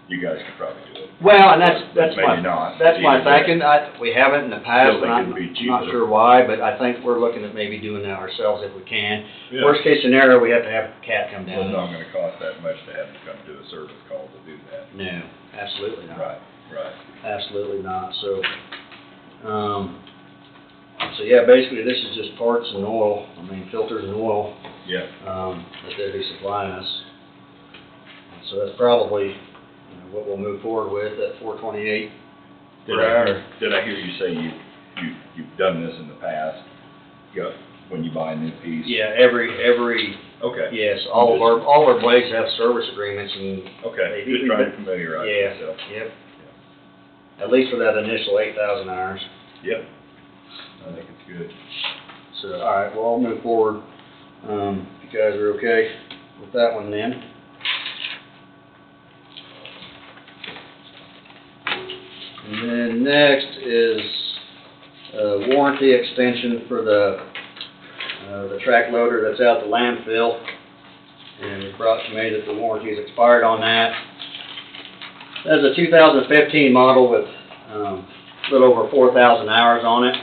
you guys could probably do it.
Well, and that's my,
Maybe not.
that's my
Either way.
thinking. We haven't in the past,
Still
and
think it'd be
I'm not
cheaper.
sure why, but I think we're looking at maybe doing that ourselves if we can.
Yeah.
Worst case scenario, we have to have CAT come
Well,
down.
it's not gonna cost that much to have to come do a service call to do that.
No, absolutely not.
Right.
Absolutely not, so yeah, basically this is just parts and oil, filters and oil,
Yeah.
that they'll be supplying us. So that's probably, you know, what we'll move forward with at $4.28
Did
per
I
hour.
hear you say you've done this in the past? Yeah, when you buy a new piece?
Yeah, every,
Okay.
yes, all of our blades have service agreements and.
Okay,
they've
just
even
trying to
been-
familiarize
Yeah,
yourself.
yep. At least for that initial 8,000 hours.
Yep. I think it's good.
So, all right, well, I'll move forward, if you guys are okay with that one then. And then next is warranty extension for the track loader that's out the landfill. And it was brought to me that the warranty's expired on that. That's a 2015 model with a little over 4,000 hours on it.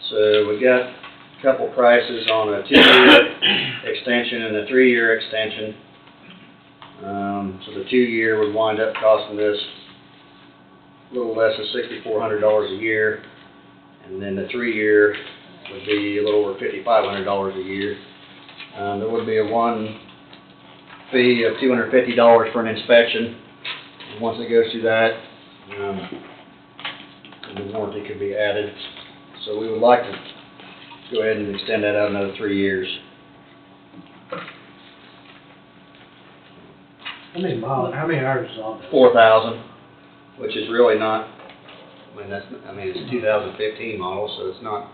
So we got a couple prices on a 2-year extension and a 3-year extension. So the 2-year would wind up costing us a little less than $6,400 a year, and then the 3-year would be a little over $5,500 a year. There would be a one fee of $250 for an inspection. And once it goes through that, the warranty could be added. So we would like to go ahead and extend that out another 3 years.
How many hours is on this?
4,000, which is really not, it's a 2015 model, so it's not,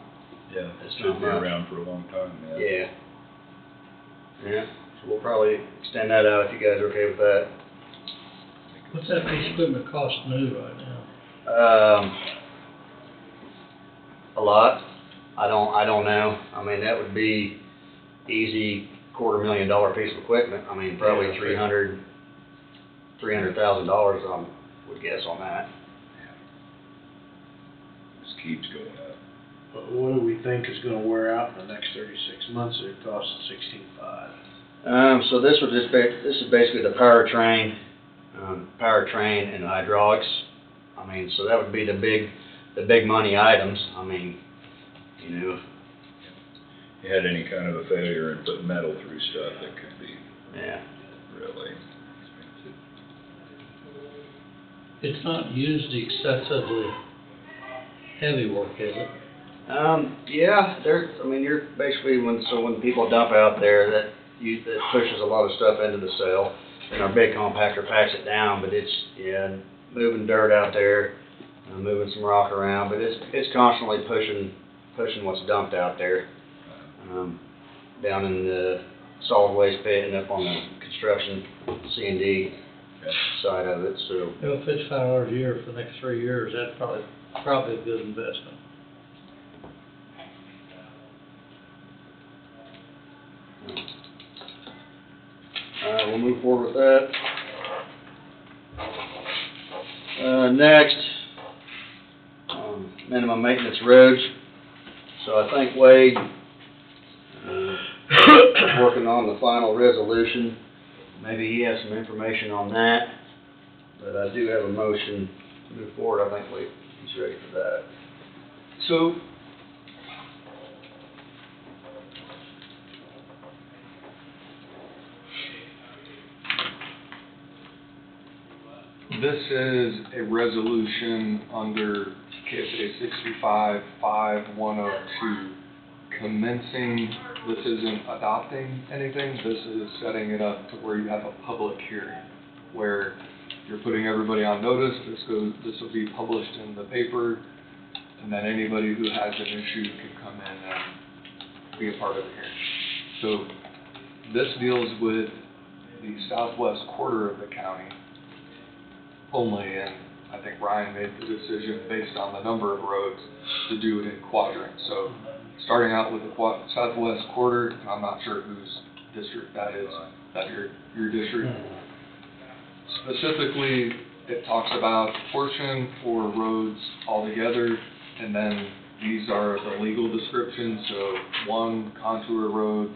Yeah,
It's
should
not
be
much.
around for a long time, yeah.
yeah. Yeah, so we'll probably extend that out if you guys are okay with that.
What's that piece of equipment cost new right now?
A lot. I don't know. I mean, that would be easy $250,000 piece of equipment. I mean, probably $300,000, I would guess on that.
This keeps going up.
But what do we think is gonna wear out in the next 36 months that it costs $16,500?
So this is basically the powertrain and hydraulics. I mean, so that would be the big money items. I mean, you know.
If you had any kind of a failure and put metal through stuff, it could be
Yeah.
really expensive.
It's not used excessively heavy work, is it?
Yeah, you're basically when people dump out there, that pushes a lot of stuff into the cell, and our big compactor packs it down, but it's, moving dirt out there, moving some rock around, but it's constantly pushing what's dumped out there, down in the solid waste pit and up on the construction C&D side of it, so.
You know, if it's $5 a year for the next 3 years, that's probably a good investment.
We'll move forward with that. Next, minimum maintenance roads. So I think Wade is working on the final resolution. Maybe he has some information on that, but I do have a motion to move forward. I think he's ready for that.
So, this is a resolution under KSA 65-5102, commencing, this isn't adopting anything, this is setting it up to where you have a public hearing, where you're putting everybody on notice, this will be published in the paper, and then anybody who has an issue can come in and be a part of the hearing. So, this deals with the southwest quarter of the county only, and I think Ryan made the decision based on the number of roads to do it in quadrants. So, starting out with the southwest quarter, and I'm not sure whose district that is, that your district. Specifically, it talks about portion or roads altogether, and then these are the legal descriptions. So, 1 contour road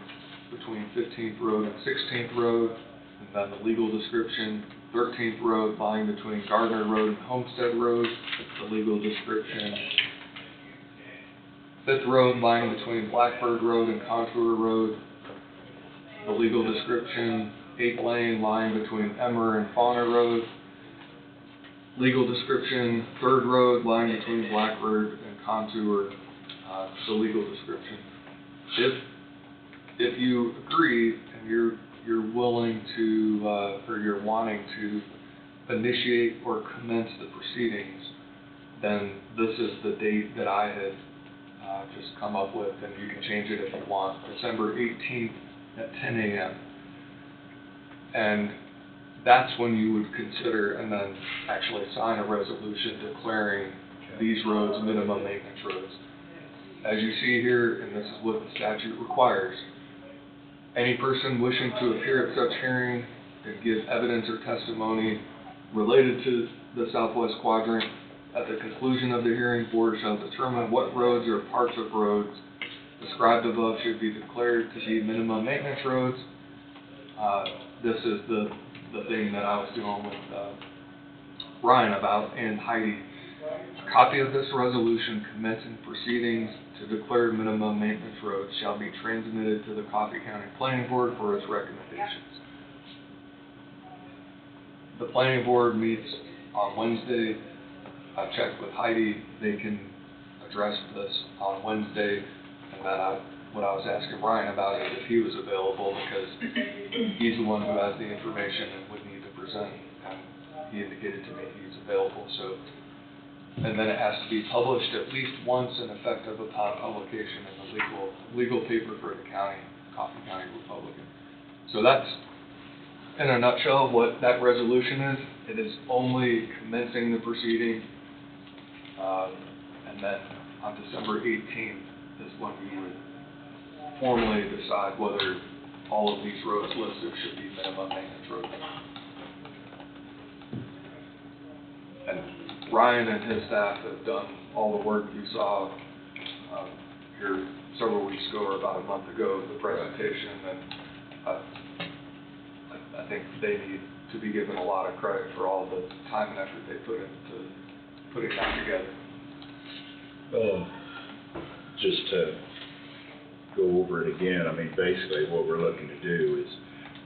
between 15th Road and 16th Road, and then the legal description, 13th Road lying between Gardner Road and Homestead Road, the legal description. 5th Road lying between Blackbird Road and Contour Road, the legal description. 8th Lane lying between Emmer and Fauna Road, legal description. 3rd Road lying between Blackbird and Contour, the legal description. If you agree and you're willing to, or you're wanting to initiate or commence the proceedings, then this is the date that I had just come up with, and you can change it if you want. December 18th at 10 a.m. And that's when you would consider and then actually sign a resolution declaring these roads minimum maintenance roads. As you see here, and this is what the statute requires, any person wishing to appear at such hearing and give evidence or testimony related to the southwest quadrant, at the conclusion of the hearing, board shall determine what roads or parts of roads described above should be declared to be minimum maintenance roads. This is the thing that I was dealing with Ryan about, and Heidi. A copy of this resolution commencing proceedings to declare minimum maintenance roads shall be transmitted to the Coffee County Planning Board for its recommendations. The Planning Board meets on Wednesday. I've checked with Heidi, they can address this on Wednesday, and then what I was asking Ryan about is if he was available, because he's the one who has the information and would need to present, and he indicated to me he's available, so. And then it has to be published at least once and effective upon publication in the legal paper for the county, Coffee County Republican. So that's, in a nutshell, what that resolution is. It is only commencing the proceeding, and then on December 18th is when we would formally decide whether all of these roads listed should be minimum maintenance roads. And Ryan and his staff have done all the work you saw here several weeks ago or about a month ago, the presentation, and I think they need to be given a lot of credit for all the time and effort they put into putting that together.
Just to go over it again, I mean, basically what we're looking to do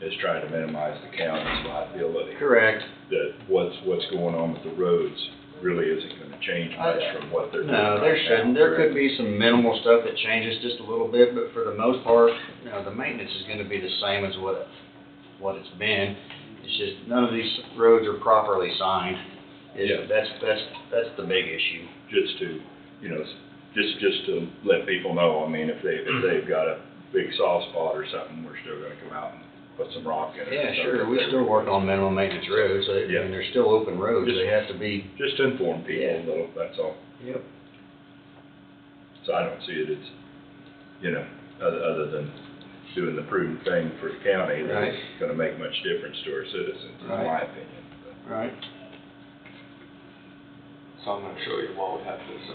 is try to minimize the county's liability.
Correct.
That what's going on with the roads really isn't gonna change much from what they're doing right now.
No, there shouldn't. There could be some minimal stuff that changes just a little bit, but for the most part, you know, the maintenance is gonna be the same as what it's been. It's just none of these roads are properly signed.
Yeah.
That's the big issue.
Just to, you know, just to let people know, I mean, if they've got a big soft spot or something, we're still gonna come out and put some rock in it.
Yeah, sure. We still work on minimum maintenance roads. I
Yeah.
mean, they're still open roads. They have to be.
Just to inform people
Yeah.
a little, that's all.
Yep.
So I don't see it as, you know, other than doing the prudent thing for the county, that
Right.
it's gonna make much difference to our citizens, in my opinion.
Right.
So I'm going to show you while we have this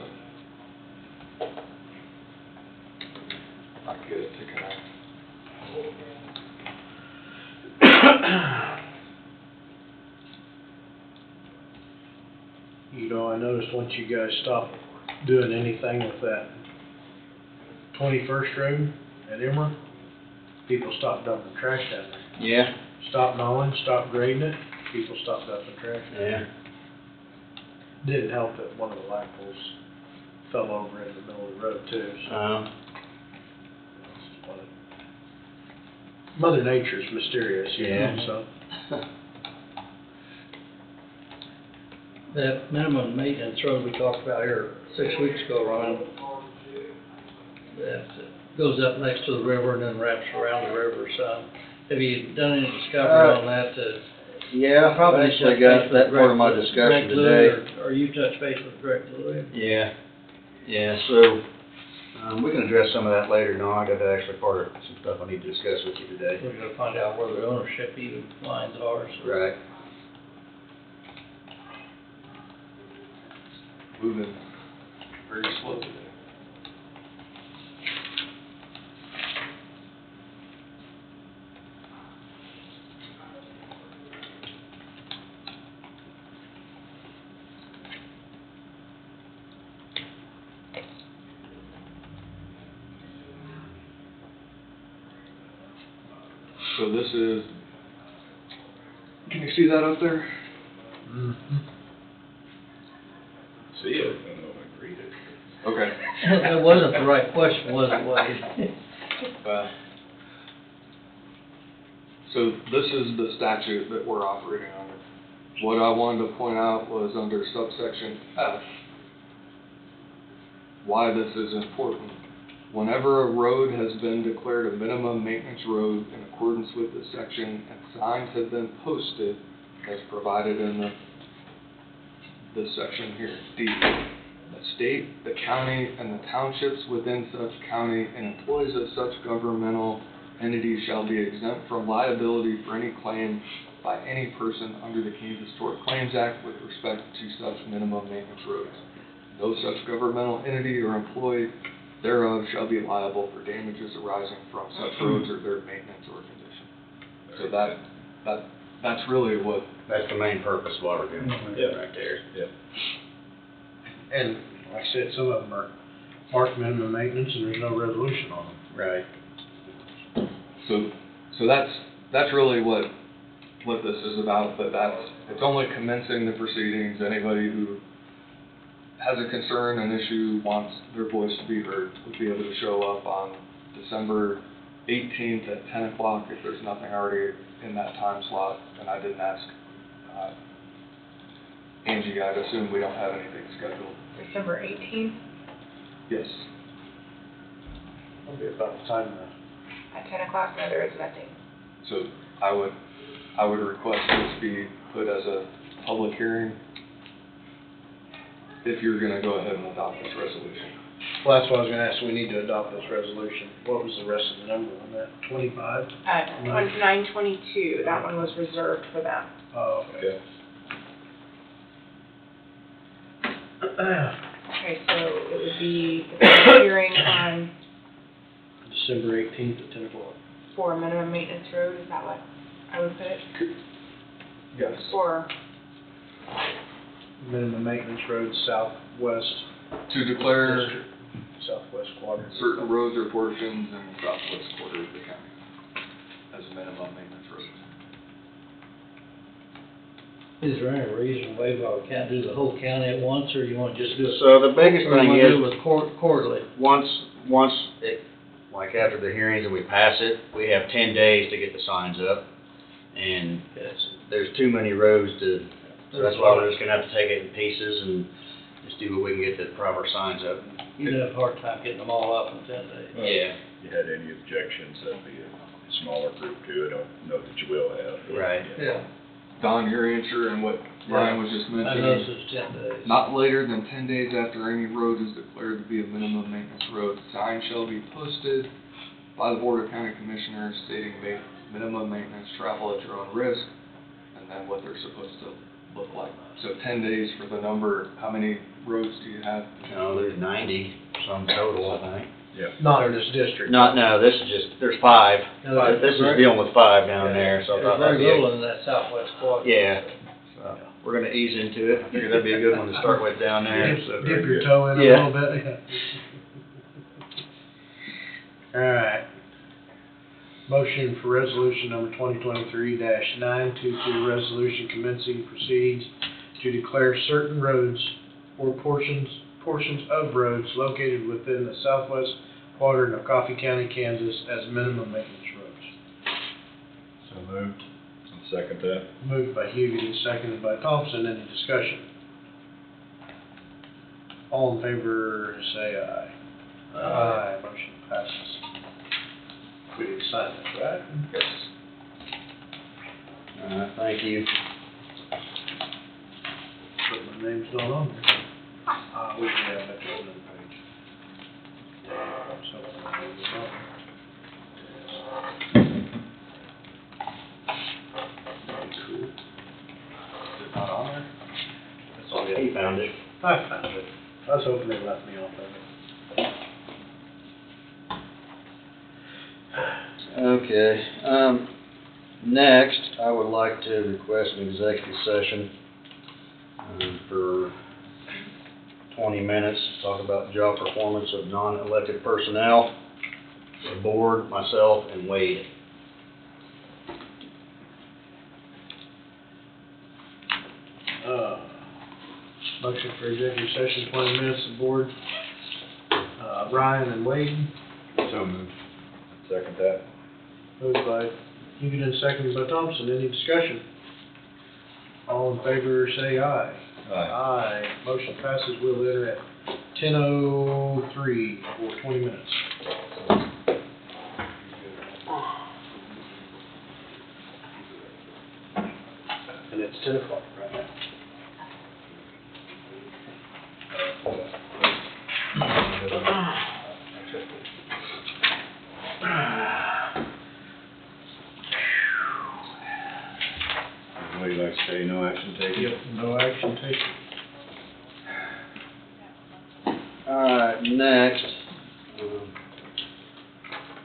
I can get it to connect.
You know, I noticed once you guys stopped doing anything with that 21st Road at Emerald, people stopped dumping trash down there.
Yeah.
Stopped mowing, stopped grading it, people stopped dumping trash down there.
Yeah.
Didn't help that one of the light poles fell over in the middle of the road too, so. Mother Nature's mysterious, you know,
Yeah.
so.
That minimum maintenance road we talked about here 6 weeks ago, Ron, that goes up next to the river and then wraps around the river some. Have you done any discovery on that?
Yeah, I probably should have got that part of my discussion today.
Or you touched base with Greg Lewis?
Yeah. Yeah, so, we can address some of that later. No, I got that actually part of some stuff I need to discuss with you today.
We're gonna find out where the ownership even lines are, so.
Right.
Moving very slow today. So this is, can you see that up there?
Mm-hmm.
See it, I don't know if I can read it.
Okay.
That wasn't the right question, was it, Wade?
So this is the statute that we're operating under. What I wanted to point out was under subsection F, why this is important. Whenever a road has been declared a minimum maintenance road in accordance with this section and signs have been posted as provided in this section here, D. The state, the county, and the townships within such county and employees of such governmental entities shall be exempt from liability for any claim by any person under the Kansas Tort Claims Act with respect to such minimum maintenance roads. No such governmental entity or employee thereof shall be liable for damages arising from such roads or their maintenance or condition. So that's really what.
That's the main purpose of what we're doing
Yeah.
right there.
And like I said, some of them are marked minimum maintenance and there's no resolution on them.
Right.
So that's really what this is about, but it's only commencing the proceedings. Anybody who has a concern, an issue, wants their voice to be heard, would be able to show up on December 18th at 10 o'clock if there's nothing already in that time slot. And I didn't ask Angie, I'd assume we don't have anything scheduled.
December 18th
Yes.
It'll be about the time
at 10 o'clock, no, there is nothing.
So I would request this be put as a public hearing if you're gonna go ahead and adopt this resolution.
Well, that's what I was gonna ask, we need to adopt this resolution. What was the rest of the number on that? 25?
On 922, that one was reserved for them.
Oh, okay.
Okay, so it would be the public hearing on,
December 18th at 10 o'clock.
for minimum maintenance road, is that what I would put it?
Yes.
Or,
Minimum maintenance road southwest
To declare
district, southwest quadrant.
certain roads or portions in the southwest quarter of the county as minimum maintenance roads.
Is there any reason why we can't do the whole county at once, or you wanna just do it?
So the biggest
or you
thing
wanna
is,
do it with quarterly?
once it, like after the hearings and we pass it, we have 10 days to get the signs up. And there's too many roads to, so that's why we're just gonna have to take it in pieces and just do what we can get the proper signs up.
You'd have a hard time getting them all up in 10 days.
Yeah.
If you had any objections, that'd be a smaller group too, I don't know that you will have.
Right.
Yeah,
Don, your answer and what Brian was just
I know
mentioning,
this is 10 days.
not later than 10 days after any road is declared to be a minimum maintenance road, signs shall be posted by the Board of County Commissioners stating minimum maintenance, travel at your own risk, and then what they're supposed to look like. So 10 days for the number, how many roads do you have?
No, there's 90 some total, I think.
Not in this district.
No, this is just, there's 5.
No,
This is dealing with 5 down there, so I
There's
thought that'd
very
be a,
little in that southwest quadrant.
yeah. So we're gonna ease into it. I figured that'd be a good one to start with down there, so.
Dip your toe in a
Yeah.
little bit, yeah. All right. Motion for resolution number 2023-922, resolution commencing proceedings to declare certain roads or portions of roads located within the southwest quadrant of Coffee County, Kansas as minimum maintenance roads.
So moved. Second that.
Moved by Hughie, seconded by Thompson. Any discussion? All in favor, say aye. Aye. Motion passes. We didn't sign this, right?
Yes.
Thank you.
But my name's not on there. We can have that on the page. So,
Cool. Is it not on there?
that's all
He found it.
I found it. I was hoping they left me off of it.
Okay, next, I would like to request an executive session, for 20 minutes, to talk about job performance of non-elected personnel, the board, myself, and Wade.
Motion for executive session, 20 minutes, the board, Ryan and Wade.
So moved. Second that.
Moved by Huguet, seconded by Thompson. Any discussion? All in favor, say aye. Aye. Motion passes. We'll enter at 10:03 for 20 minutes. And it's 10 o'clock right now.
What do you like to say, no action taken?
No action taken.
Alright, next,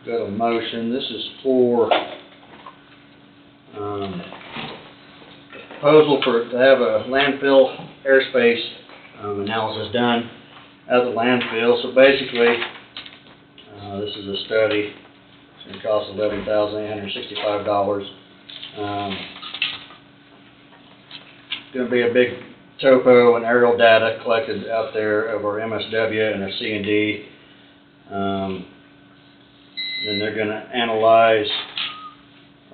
got a motion, this is for, proposal to have a landfill airspace, analysis done at the landfill, so basically, this is a study, it's gonna cost $11,865. Gonna be a big topo and aerial data collected out there of our MSW and our C&D. Then they're gonna analyze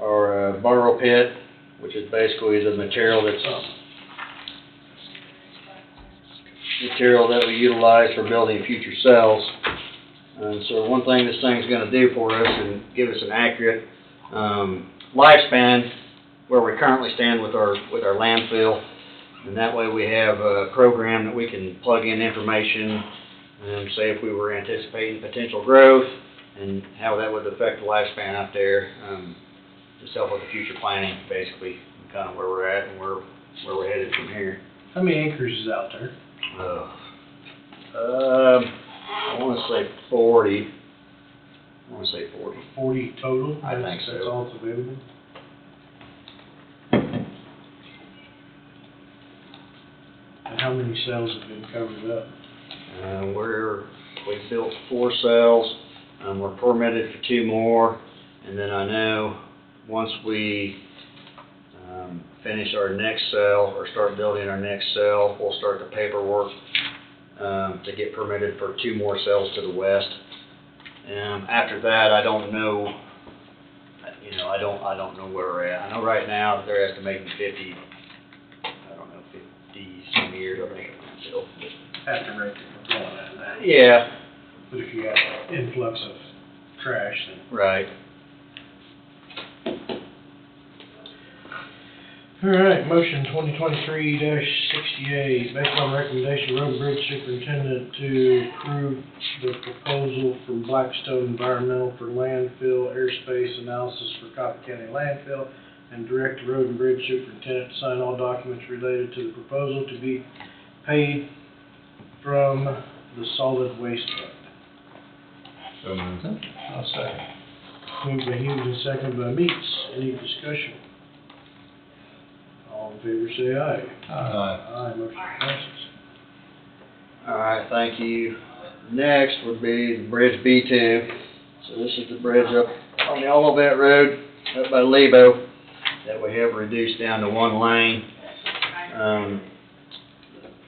our borrow pit, which is basically the material that we utilize for building future cells. And so one thing this thing's gonna do for us and give us an accurate lifespan where we currently stand with our landfill. And that way we have a program that we can plug in information and say if we were anticipating potential growth and how that would affect the lifespan out there. Just help with the future planning, basically, and kind of where we're at and where we're headed from here.
How many acres is out there?
I want to say 40.
40 total?
I think so.
That's all that's available? And how many cells have been covered up?
We built 4 cells, we're permitted for 2 more, and then I know once we finish our next cell or start building our next cell, we'll start the paperwork to get permitted for 2 more cells to the west. After that, I don't know, I don't know where we're at. I know right now they're estimating 50 some years, I think, still.
At the rate that we're going at now.
Yeah.
But if you have an influx of trash, then.
Right.
All right, motion 2023-68, based on recommendation, Road and Bridge Superintendent to approve the proposal from Blackstone Environmental for landfill airspace analysis for Coffee County landfill, and direct the Road and Bridge Superintendent to sign all documents related to the proposal to be paid from the solid waste fund.
So moved.
I'll second.
Moved by Hughes and seconded by Meats. Any discussion? All in favor say aye. Aye, motion passes.
Alright, thank you. Next would be the Bridge B2. So this is the bridge up on the Olivet Road, up by Lebo, that we have reduced down to 1 lane.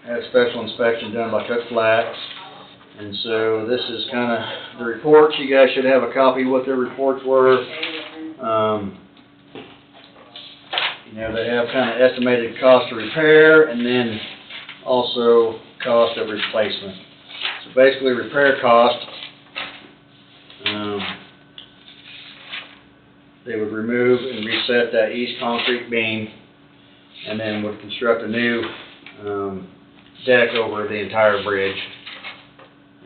Had a special inspection done by Cook Flats. And so this is kind of the reports. You guys should have a copy of what their reports were. They have kind of estimated cost of repair and then also cost of replacement. So basically repair cost, they would remove and reset that east concrete beam and then would construct a new deck over the entire bridge.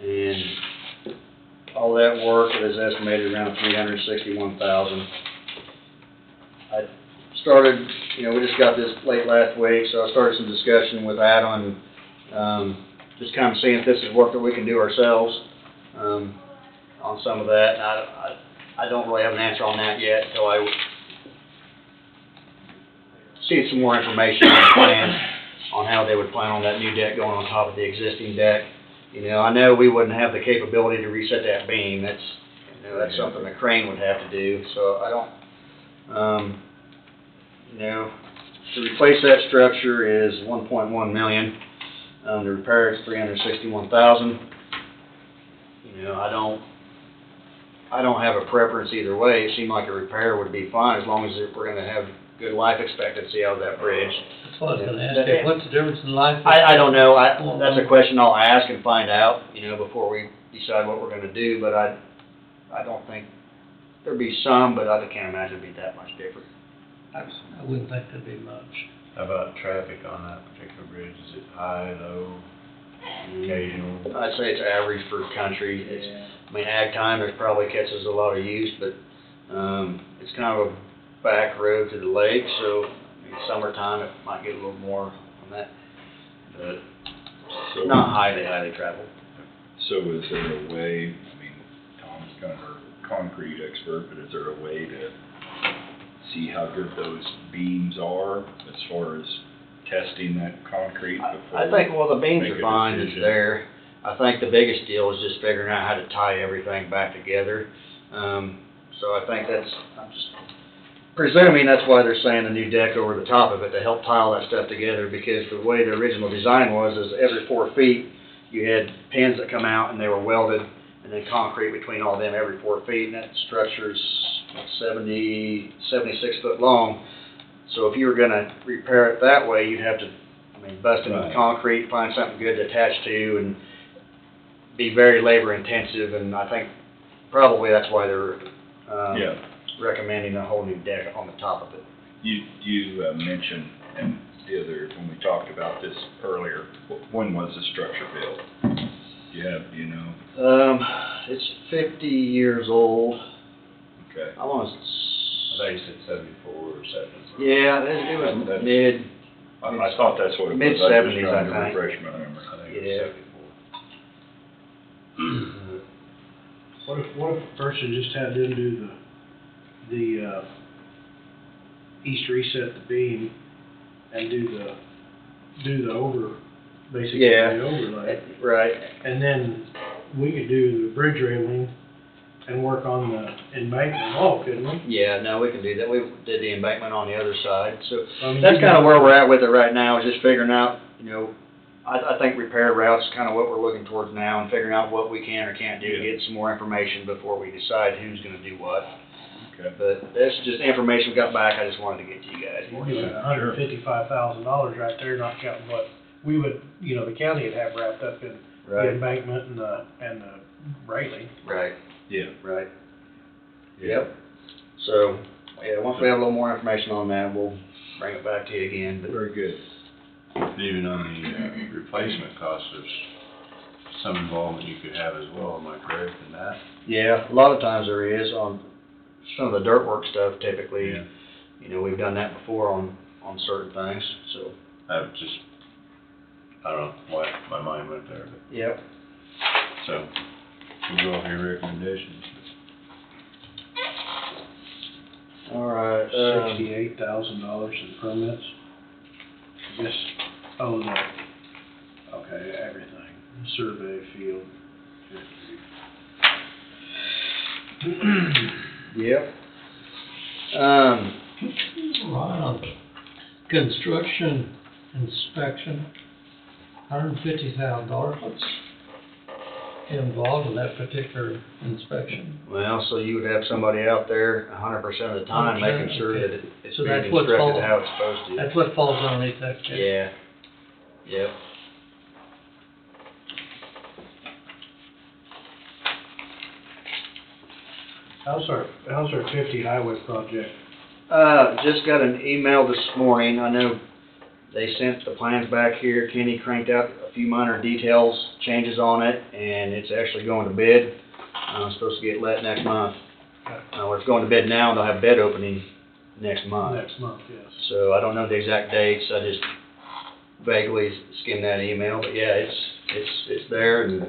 And all that work is estimated around $361,000. I started, we just got this late last week, so I started some discussion with Adam and just kind of seeing if this is work that we can do ourselves on some of that. And I don't really have an answer on that yet until I see some more information on the plan on how they would plan on that new deck going on top of the existing deck. I know we wouldn't have the capability to reset that beam. That's something the crane would have to do. So I don't, to replace that structure is $1.1 million. To repair it's $361,000. I don't have a preference either way. It seemed like a repair would be fine as long as we're going to have good life expectancy out of that bridge.
That's what I was gonna ask you, what's the difference in life?
I don't know. That's a question I'll ask and find out, before we decide what we're gonna do, but I don't think, there'd be some, but I can't imagine it'd be that much different.
I wouldn't think there'd be much.
How about traffic on that particular bridge? Is it high, low, occasional?
I'd say it's average for country. It's, I mean, ag time, there's probably catches a lot of use, but, it's kind of a back road to the lake, so, I mean, summertime, it might get a little more on that, but
So,
not highly traveled.
so is there a way, I mean, Tom's kind of our concrete expert, but is there a way to see how good those beams are as far as testing that concrete before?
I think, well, the beams
make
are
a
fine, it's
decision?
there. I think the biggest deal is just figuring out how to tie everything back together. So I think that's, I'm just presuming that's why they're saying a new deck over the top of it, to help tie all that stuff together, because the way the original design was, is every 4 feet, you had pins that come out and they were welded, and then concrete between all of them every 4 feet, and that structure's 76 foot long. So if you were gonna repair it that way, you'd have to, I mean, bust into the
Right.
concrete, find something good to attach to, and be very labor intensive, and I think probably that's why they're,
Yeah,
recommending a whole new deck on the top of it.
you mentioned, and the other, when we talked about this earlier, when was the structure built? Do you know?
It's 50 years old.
Okay.
I want
I thought you said 74 or 70.
yeah, it was
That's-
mid,
I thought that's what it was.
Mid-seventies,
I was just
I
trying to
think.
refresh my memory.
I think it
Yeah.
was 74.
What if a person just had them do the east reset the beam and do the over, basically
Yeah.
the overlay?
right.
And then we could do the bridge railing and work on the embankment wall, couldn't we?
Yeah, no, we can do that. We did the embankment on the other side, so
I mean,
that's
you
kind of
could-
where we're at with it right now, is just figuring out, you know, I think repair route's kind of what we're looking towards now, and figuring out what we can or can't do,
Yeah.
get some more information before we decide who's gonna do what.
Okay.
But that's just information we got back, I just wanted to get to you guys.
You're doing $155,000 right there, not counting what we would, the county would have wrapped up in the
Right,
embankment and the railing.
right,
Yeah.
right. Yep. So, yeah, once we have a little more information on that, we'll bring it back to you again, but
Very good.
Even on the replacement cost, there's some involvement you could have as well, am I correct in that?
yeah, a lot of times there is on some of the dirt work stuff typically.
Yeah.
You know, we've done that before on certain things, so.
I don't know why my mind went there, but,
Yep.
so, we'll go off your recommendations.
All right,
$68,000 in permits. I guess, oh, no. Okay, everything. Survey field.
yep.
Ron, construction inspection, $150,000, what's involved in that particular inspection?
Well, so you would have somebody out there 100% of the time
100%,
making sure
okay.
that it's
So
being
that's what's
inspected
all-
how it's supposed to.
That's what falls underneath that. okay?
Yeah. Yep.
How's our 50 highway project?
Just got an email this morning. I know they sent the plans back here. Kenny cranked out a few minor details, changes on it, and it's actually going to bid. I'm supposed to get let next month. Well, it's going to bid now, and they'll have bid opening next month.
Next month, yes.
So I don't know the exact dates. I just vaguely skimmed that email, but yeah, it's there, and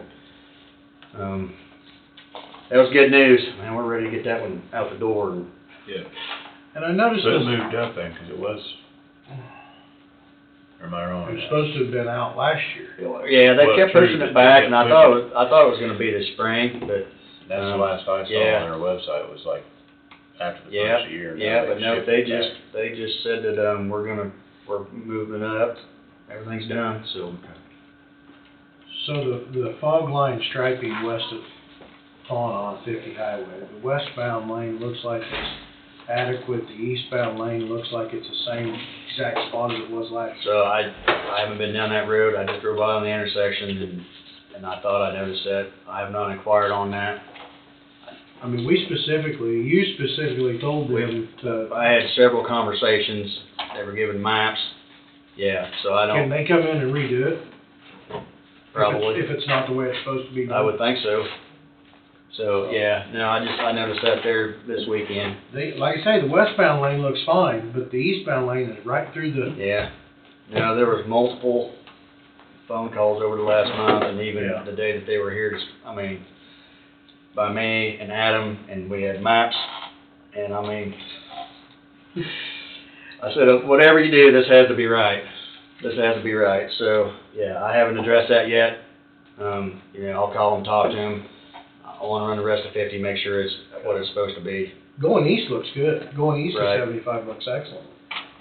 that was good news. Man, we're ready to get that one out the door. And
Yeah.
And I noticed
So it
this,
moved up then, 'cause it was, or am I wrong?
it
on
was
that?
supposed to have been out last year.
yeah, they
Well,
kept
true,
pushing
but
it back,
they
and I
kept
thought it was going to be this spring, but
That's the last I saw
yeah.
on their website, was like, after the
yeah,
first year. now
yeah,
they've
but no,
shipped
they
it back.
just said that we're moving it up. Everything's done, so.
So the fog line striping west of Fauna on 50 highway, the westbound lane looks like it's adequate, the eastbound lane looks like it's the same exact spot as it was last year.
So I haven't been down that road. I just drove by on the intersection, and I thought I noticed that. I have not inquired on that.
I mean, you specifically told them to,
I had several conversations. They were given maps, Yeah, so I
Can
don't,
they come in and redo it?
probably,
If it's not the way it's supposed to be done?
I would think so. So, yeah, no, I noticed that there this weekend.
They, like I say, the westbound lane looks fine, but the eastbound lane is right through the,
Yeah. No, there was multiple phone calls over the last month and even
Yeah.
the day that they were here, I mean, by me and Adam, and we had maps, and I mean, I said, whatever you do, this has to be right. This has to be right. So, yeah, I haven't addressed that yet. You know, I'll call him, talk to him. I wanna run the rest of 50, make sure it's what it's supposed to be.
going east looks good. Going east of
Right.
75 looks excellent.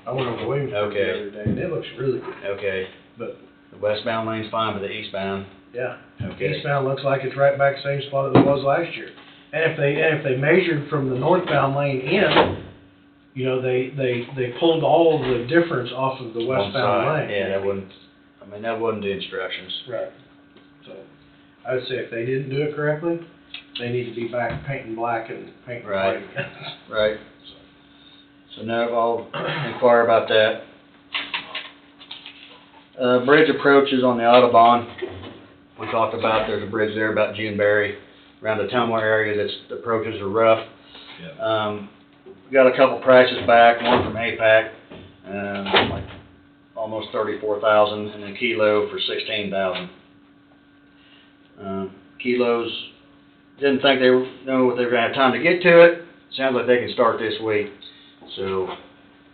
I went over to Williamsburg
Okay.
the other day, and it looks really good.
Okay.
But,
The westbound lane's fine, but the eastbound,
yeah,
okay.
eastbound looks like it's right back same spot it was last year. And if they measured from the northbound lane in, you know, they pulled all the difference off of the
One
westbound
side.
lane.
Yeah, that wouldn't, I mean, that wasn't the instructions.
Right. So, I would say if they didn't do it correctly, they need to be back painting black and painting
Right.
white again.
Right. So now I'll inquire about that. Bridge approaches on the Audubon. We talked about, there's a bridge there about Juneberry, around the Tumler area, the approaches are rough. We got a couple prices back, one from APAC, like almost 34,000, and then Kilo for 16,000. Kilos, didn't think they know if they were gonna have time to get to it. Sounds like they can start this week. So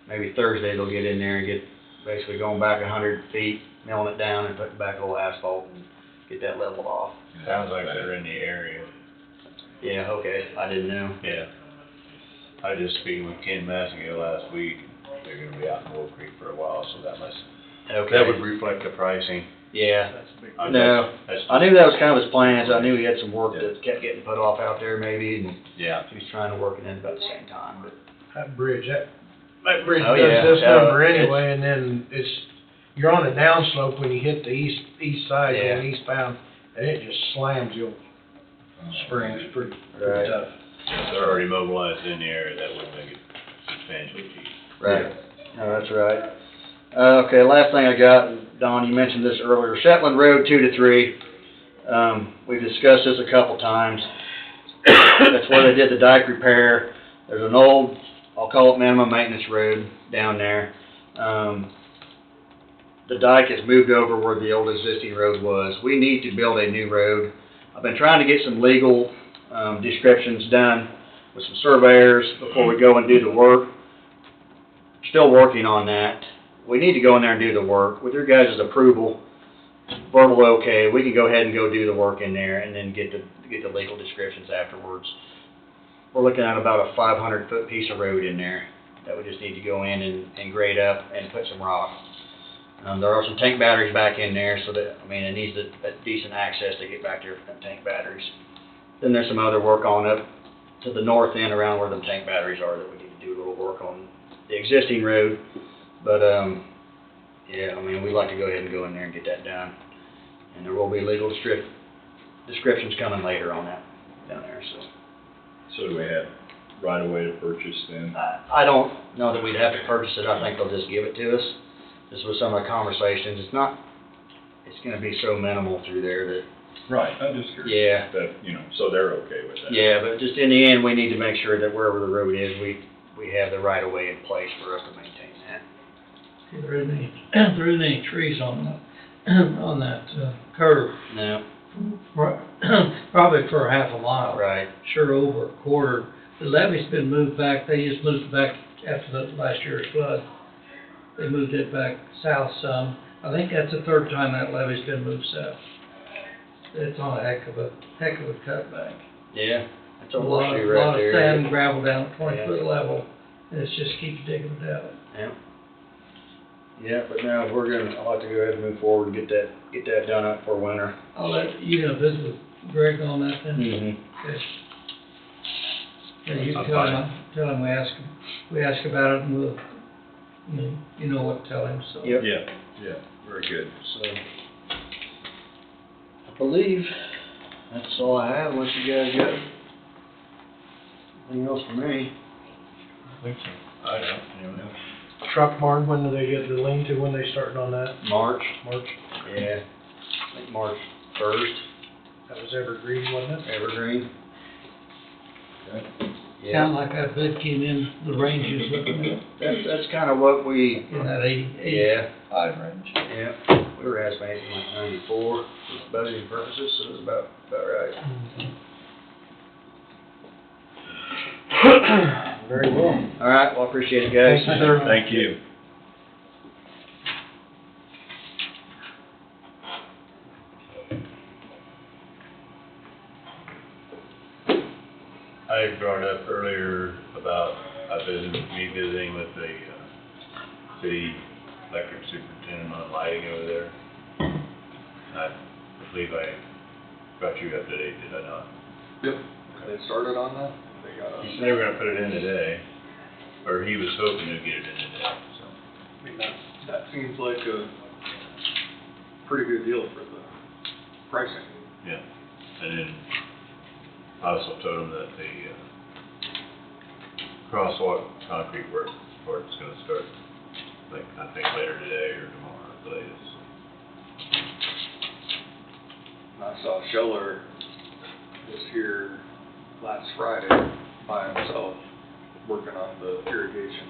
maybe Thursday they'll get in there and get, basically going back 100 feet, milling it down and putting back a little asphalt and get that leveled off.
Sounds like they're in the area.
Yeah, okay, I didn't know.
Yeah. I was just speaking with Ken Massingill last week. They're gonna be out in Wolf Creek for a while, so that must,
Okay.
that would reflect the pricing.
Yeah,
I-
no,
that's-
I knew that was kind of his plans. I knew he had some work that kept getting put off out there maybe, and
Yeah.
he was trying to work it in about the same time, but.
That bridge, that bridge
Oh,
does
yeah,
this
yeah,
number
it's-
anyway, and then you're on a downslope when you hit the east side
Yeah.
going eastbound, and it just slams your springs pretty
Right.
tough.
If they're already mobilized in the area, that would make it substantially cheap.
Right, no, that's right. Okay, last thing I got, Don, you mentioned this earlier, Shetland Road 2 to 3. We've discussed this a couple times. That's where they did the dike repair. There's an old, I'll call it minimum maintenance road down there. The dike has moved over where the old existing road was. We need to build a new road. I've been trying to get some legal, descriptions done with some surveyors before we go and do the work. Still working on that. We need to go in there and do the work. With your guys' approval, verbal okay, we can go ahead and go do the work in there and then get the legal descriptions afterwards. We're looking at about a 500-foot piece of road in there that we just need to go in and grade up and put some rock. There are some tank batteries back in there, so that, I mean, it needs a decent access to get back there for them tank batteries. Then there's some other work on up to the north end around where the tank batteries are that we need to do a little work on the existing road. But, yeah, I mean, we'd like to go ahead and go in there and get that done. And there will be legal descriptions coming later on that down there, so.
So do we have right of way to purchase then?
I don't know that we'd have to purchase it. I think they'll just give it to us. This was some of the conversations. It's gonna be so minimal through there that,
Right, I'm just curious.
yeah.
That, so they're okay with that?
Yeah, but just in the end, we need to make sure that wherever the road is, we have the right of way in place for us to maintain that.
There isn't any trees on that curve,
No,
probably for half a mile.
right,
Sure over a quarter. The levee's been moved back, they just moved it back after the last year's flood. They moved it back south some. I think that's the third time that levee's been moved south. It's on a heck of a cutback.
yeah, it's a
A lot
horseshoe
of
right there.
sand and gravel down at 20
Yeah.
foot level, and it just keeps digging it out.
Yeah. Yeah, but now I'd like to go ahead and move forward and get that done up for winter.
You gonna visit with Greg on that then?
Mm-hmm.
Okay. Yeah, you
I'm
can tell him we ask about it and we'll, you know what to tell him, so.
Yep.
Yeah, very good.
So, I believe that's all I have, unless you guys got anything else for me.
I don't,
truck barn, when do they get the lean to, when they starting on that?
March,
March?
yeah, I think March 1st,
That was Evergreen, wasn't it?
Evergreen. Yeah,
Sound like that bid came in the range you was looking at,
that's kind of what we,
in that
yeah,
85 range.
yeah, we were estimating like 94 for budgeting purposes, so it was about right.
Very well.
All right, well, appreciate it, guys.
Thank you, sir.
Thank you. I brought up earlier about me visiting with the city electric superintendent on lighting over there. I believe I got you up to date, did I not?
Yep. They started on that? They got
He said they were gonna put it in today, or he was hoping to get it in today, so.
I mean, that seems like a pretty good deal for the pricing.
Yeah, and then I also told him that the crosswalk concrete work part's gonna start, like, I think later today or tomorrow at the latest.
And I saw Scheller was here last Friday by himself, working on the irrigation.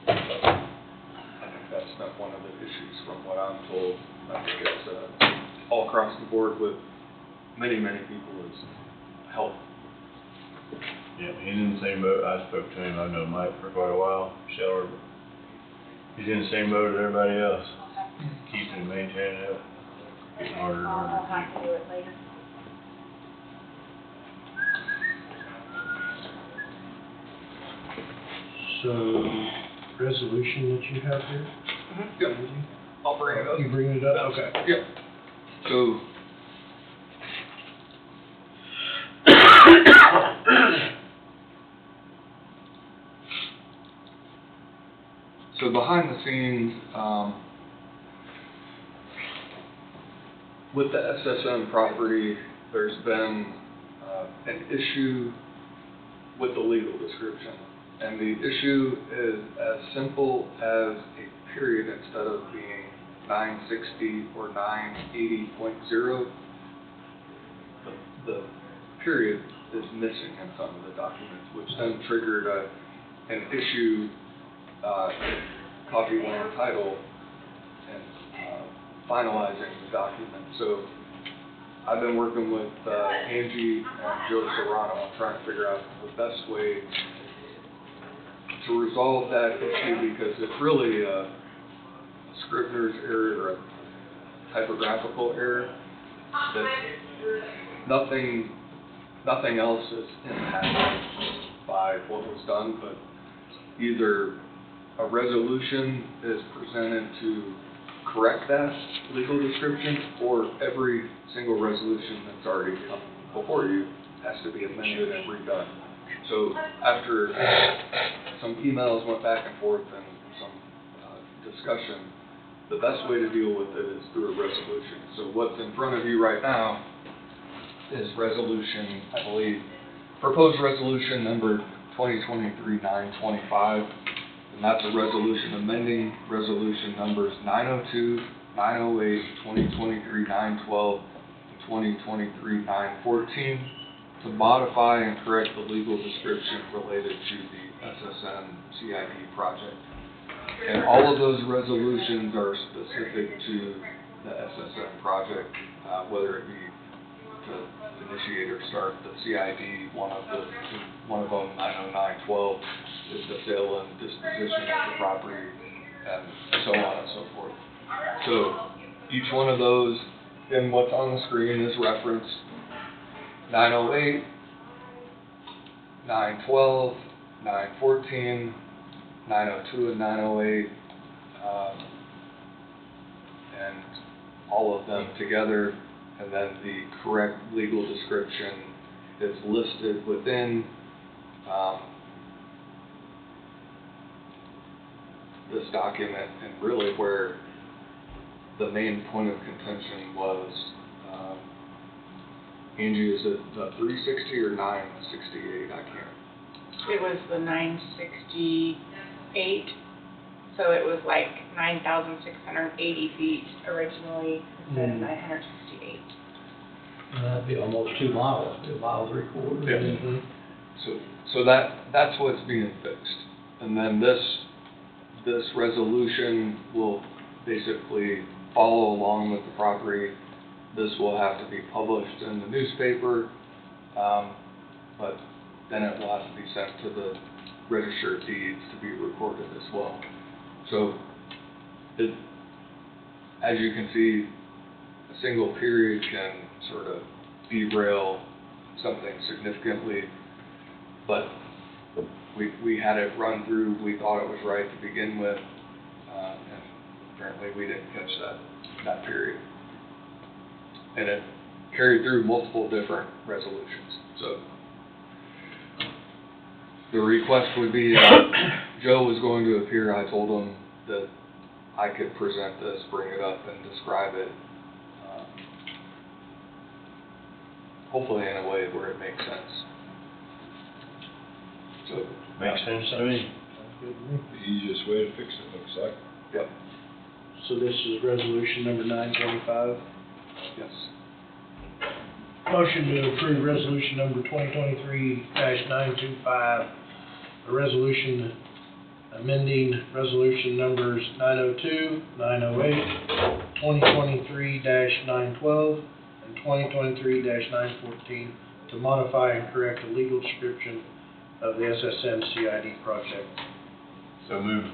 I think that's not one of the issues from what I'm told. I think it's all across the board with many people is help.
Yeah, he's in the same boat, I spoke to him, I've known Mike for quite a while, Scheller. He's in the same boat as everybody else, keeping and maintaining it, getting harder and harder to keep.
So, resolution that you have here?
Yep, I'll bring it up.
You bring it up, okay.
Yep. So. So behind the scenes, with the SSN property, there's been, an issue with the legal description. And the issue is as simple as a period instead of being 960 or 980.0. The period is missing in some of the documents, which then triggered an issue, copy land title and finalizing the document. So I've been working with Angie and Joe Serrano on trying to figure out the best way to resolve that issue, because it's really a Scrivener's error or a typographical error that nothing else is impacted by what was done, but either a resolution is presented to correct that legal description, or every single resolution that's already come before you has to be amended and redone. So after some emails went back and forth and some discussion, the best way to deal with it is through a resolution. So what's in front of you right now is resolution, I believe, proposed resolution number 2023-925, and that's a resolution amending resolution numbers 902, 908, 2023-912, and 2023-914 to modify and correct the legal description related to the SSN CIP project. And all of those resolutions are specific to the SSN project, whether it be to initiate or start the CID, one of them, 90912, is the sale and disposition of the property, and so on and so forth. So each one of those, and what's on the screen is referenced 908, 912, 914, 902 and 908, and all of them together, and then the correct legal description is listed within this document, and really where the main point of contention was, Angie, is it 360 or 968? I can't.
it was the 968, so it was like 9,680 feet originally, instead of 968.
That'd be almost 2 miles, 2 miles, 3/4.
Yeah. So that's what's being fixed. And then this resolution will basically follow along with the property. This will have to be published in the newspaper, but then it will have to be sent to the Register of Deeds to be recorded as well. So as you can see, a single period can sort of derail something significantly, but we had it run through, we thought it was right to begin with, and apparently we didn't catch that period. And it carried through multiple different resolutions, so. The request would be, Joe was going to appear, I told him that I could present this, bring it up and describe it, hopefully in a way where it makes sense. So.
Makes sense to me.
Good.
The easiest way to fix it, looks like.
Yep,
So this is resolution number 925.
yes.
Motion to approve resolution number 2023-925, a resolution amending resolution numbers 902, 908, 2023-912, and 2023-914 to modify and correct the legal description of the SSN CID project.
So moved.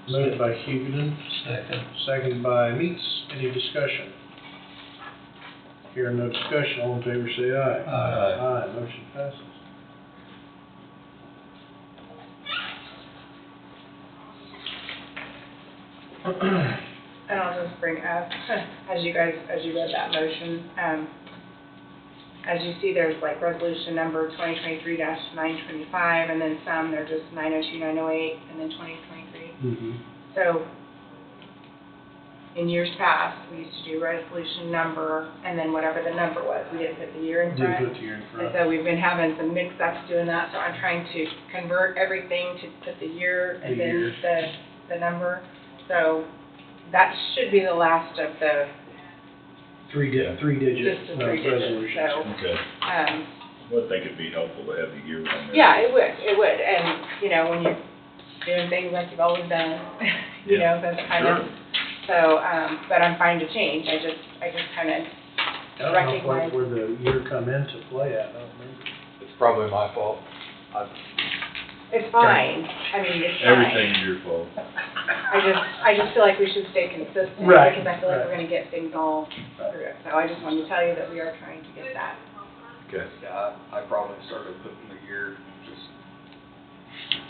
Moved by Hugutin, seconded by Meats. Any discussion? Hearing no discussion, all in favor say aye.
Aye.
Aye, motion passes.
And I'll just bring up, as you read that motion, as you see, there's like resolution number 2023-925, and then some, they're just 902, 908, and then 2023. So, in years past, we used to do resolution number, and then whatever the number was, we didn't put the year in front.
Didn't put the year in
And
front.
so we've been having some mix-ups doing that, so I'm trying to convert everything to put the year and
The year.
then the number. So that should be the last of the,
Three digit
just the 3 digits,
resolutions.
so,
Okay.
um,
Well, I think it'd be helpful to have the year on there.
yeah, it would, and, you know, when you're doing things like you've always done, you know, that's kind of, so, but I'm fine to change, I just kind of
I don't know
recognize.
where the year come into play at, I don't remember.
It's probably my fault.
It's fine, I mean, it's fine.
Everything's your fault.
I just feel like we should stay consistent.
Right,
Because I feel like
right.
we're gonna get things all through it. So I just wanted to tell you that we are trying to get that.
Okay.
Yeah, I probably started putting the year just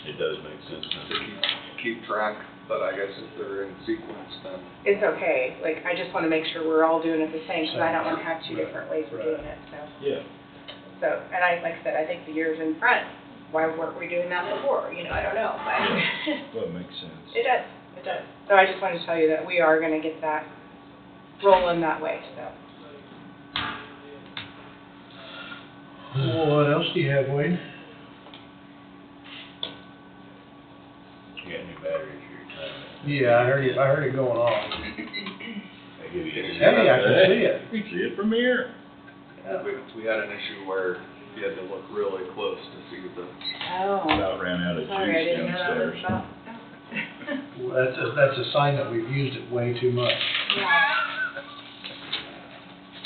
It does make sense
to
now.
keep track, but I guess if they're in sequence, then.
It's okay, like, I just wanna make sure we're all doing it the same, because I don't wanna have two
Right,
different ways of
right.
doing it, so.
Yeah.
So, and like I said, I think the year's in front. Why weren't we doing that before? You know, I don't know, but
Well, it makes sense.
it does. So I just wanted to tell you that we are gonna get that rolling that way, so.
What else do you have, Wade?
You got new batteries for your time.
Yeah, I heard it going on.
They give you.
Hey, I can see it.
You can see it from here.
We had an issue where you had to look really close to see the.
Oh,
About ran out of
sorry, I
juice
didn't know that was
downstairs.
about.
Well, that's a sign that we've used it way too much.
Yeah.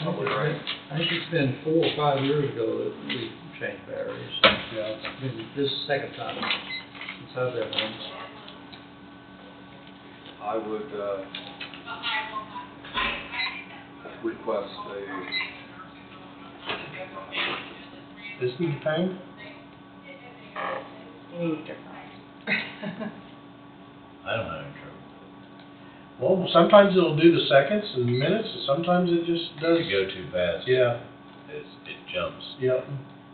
Probably right.
I think it's been 4 or 5 years ago that we changed batteries.
Yeah.
This is the second time since I've been one.
I would, request
This need time?
You need different.
I don't have any trouble.
Well, sometimes it'll do the seconds and minutes, and sometimes it just does.
If you go too fast,
Yeah,
it jumps.
yep.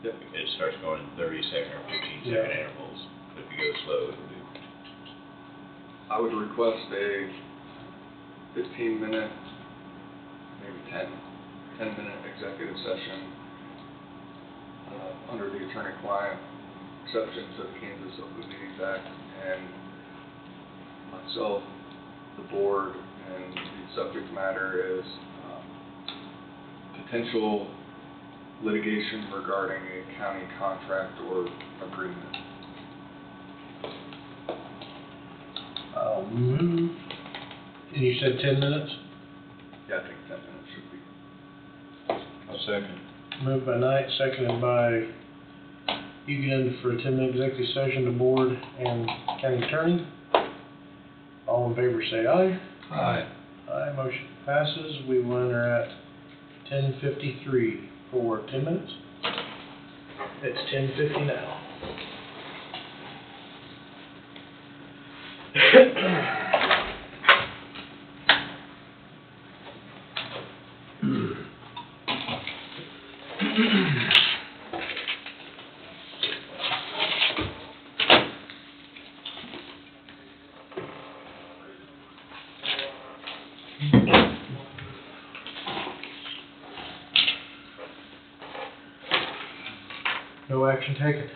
It starts going in 30-second or 15-second
Yeah.
intervals. But if you go slow, it'll do.
I would request a 15-minute, maybe 10-minute executive session, under the attorney-client exception to the Kansas Open Meetings Act, and myself, the board, and the subject matter is potential litigation regarding a county contract or agreement.
And you said 10 minutes?
Yeah, I think 10 minutes should be.
I'll second.
Moved by Knight, seconded by Egan for a 10-minute executive session, the board and county attorney. All in favor say aye.
Aye.
Aye, motion passes. We will enter at 10:53 for 10 minutes. It's 10:50 now. No action taken.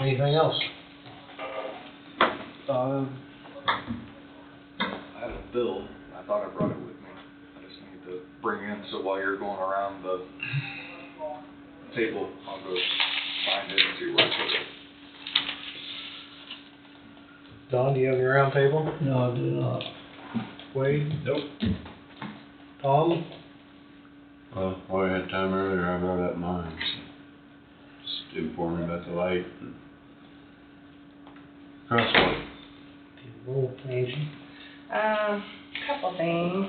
Anything else?
I had a bill, I thought I brought it with me. I just need to bring in, so while you're going around the table, I'll go find it and see where I put it.
Don, do you have your round table?
No, I do not.
Wade?
Nope.
Tom?
Well, while we had time earlier, I brought up mine, so just inform me about the light and crosswalk.
Angie?
Couple things.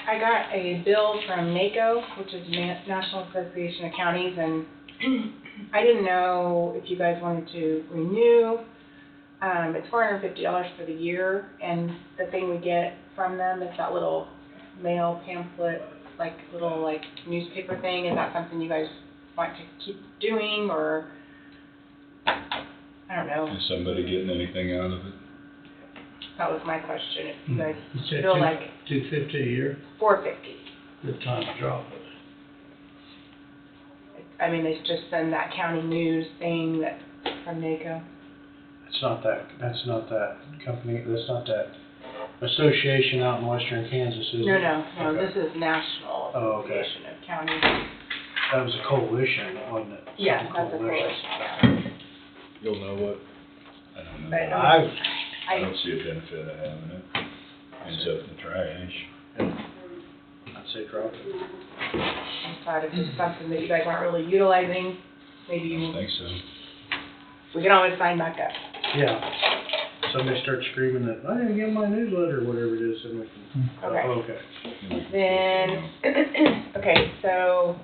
I got a bill from NACO, which is National Association of Counties, and I didn't know if you guys wanted to renew. It's $450 for the year, and the thing we get from them is that little mail pamphlet, little newspaper thing. Is that something you guys want to keep doing, or I don't know?
Is somebody getting anything out of it?
That was my question. If you guys
You said
feel like
$250 a year?
$450.
Good time to drop it.
I mean, they just send that county news thing that from NACO.
That's not that company, that's not that association out in western Kansas, is it?
No,
Okay.
this is National
Oh, okay.
Association of Counties.
That was a coalition, wasn't it?
Yeah,
Something
that's a coalition.
You'll know what?
I don't know.
But
I
I,
don't see a benefit of having it. Ends up in the trash.
I'd say drop it.
I thought if it's something that you guys aren't really utilizing, maybe
I don't think so.
we can always sign back up.
Yeah. Somebody starts screaming that, I didn't get my newsletter, or whatever it is, and we can.
Okay.
Oh, okay.
Then, okay, so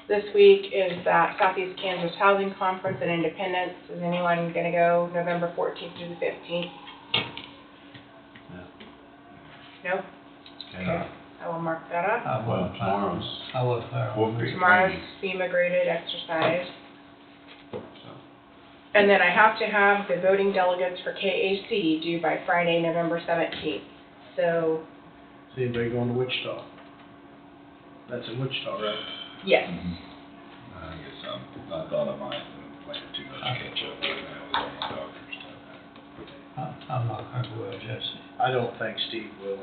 this week is that Southeast Kansas Housing Conference in Independence. Is anyone gonna go November 14th through the 15th? No?
Okay.
I will mark that up.
I
Well,
wasn't
tomorrow's
I wasn't there.
Wolf Creek
Tomorrow's
training.
FEMA graded exercise. And then I have to have the voting delegates for KAC due by Friday, November 17th. So,
Is anybody going to Wichita? That's in Wichita, right?
yes.
I guess I thought I might play too much catch up right now with all my doctor stuff.
I'm not gonna go with Jesse.
I don't think Steve will.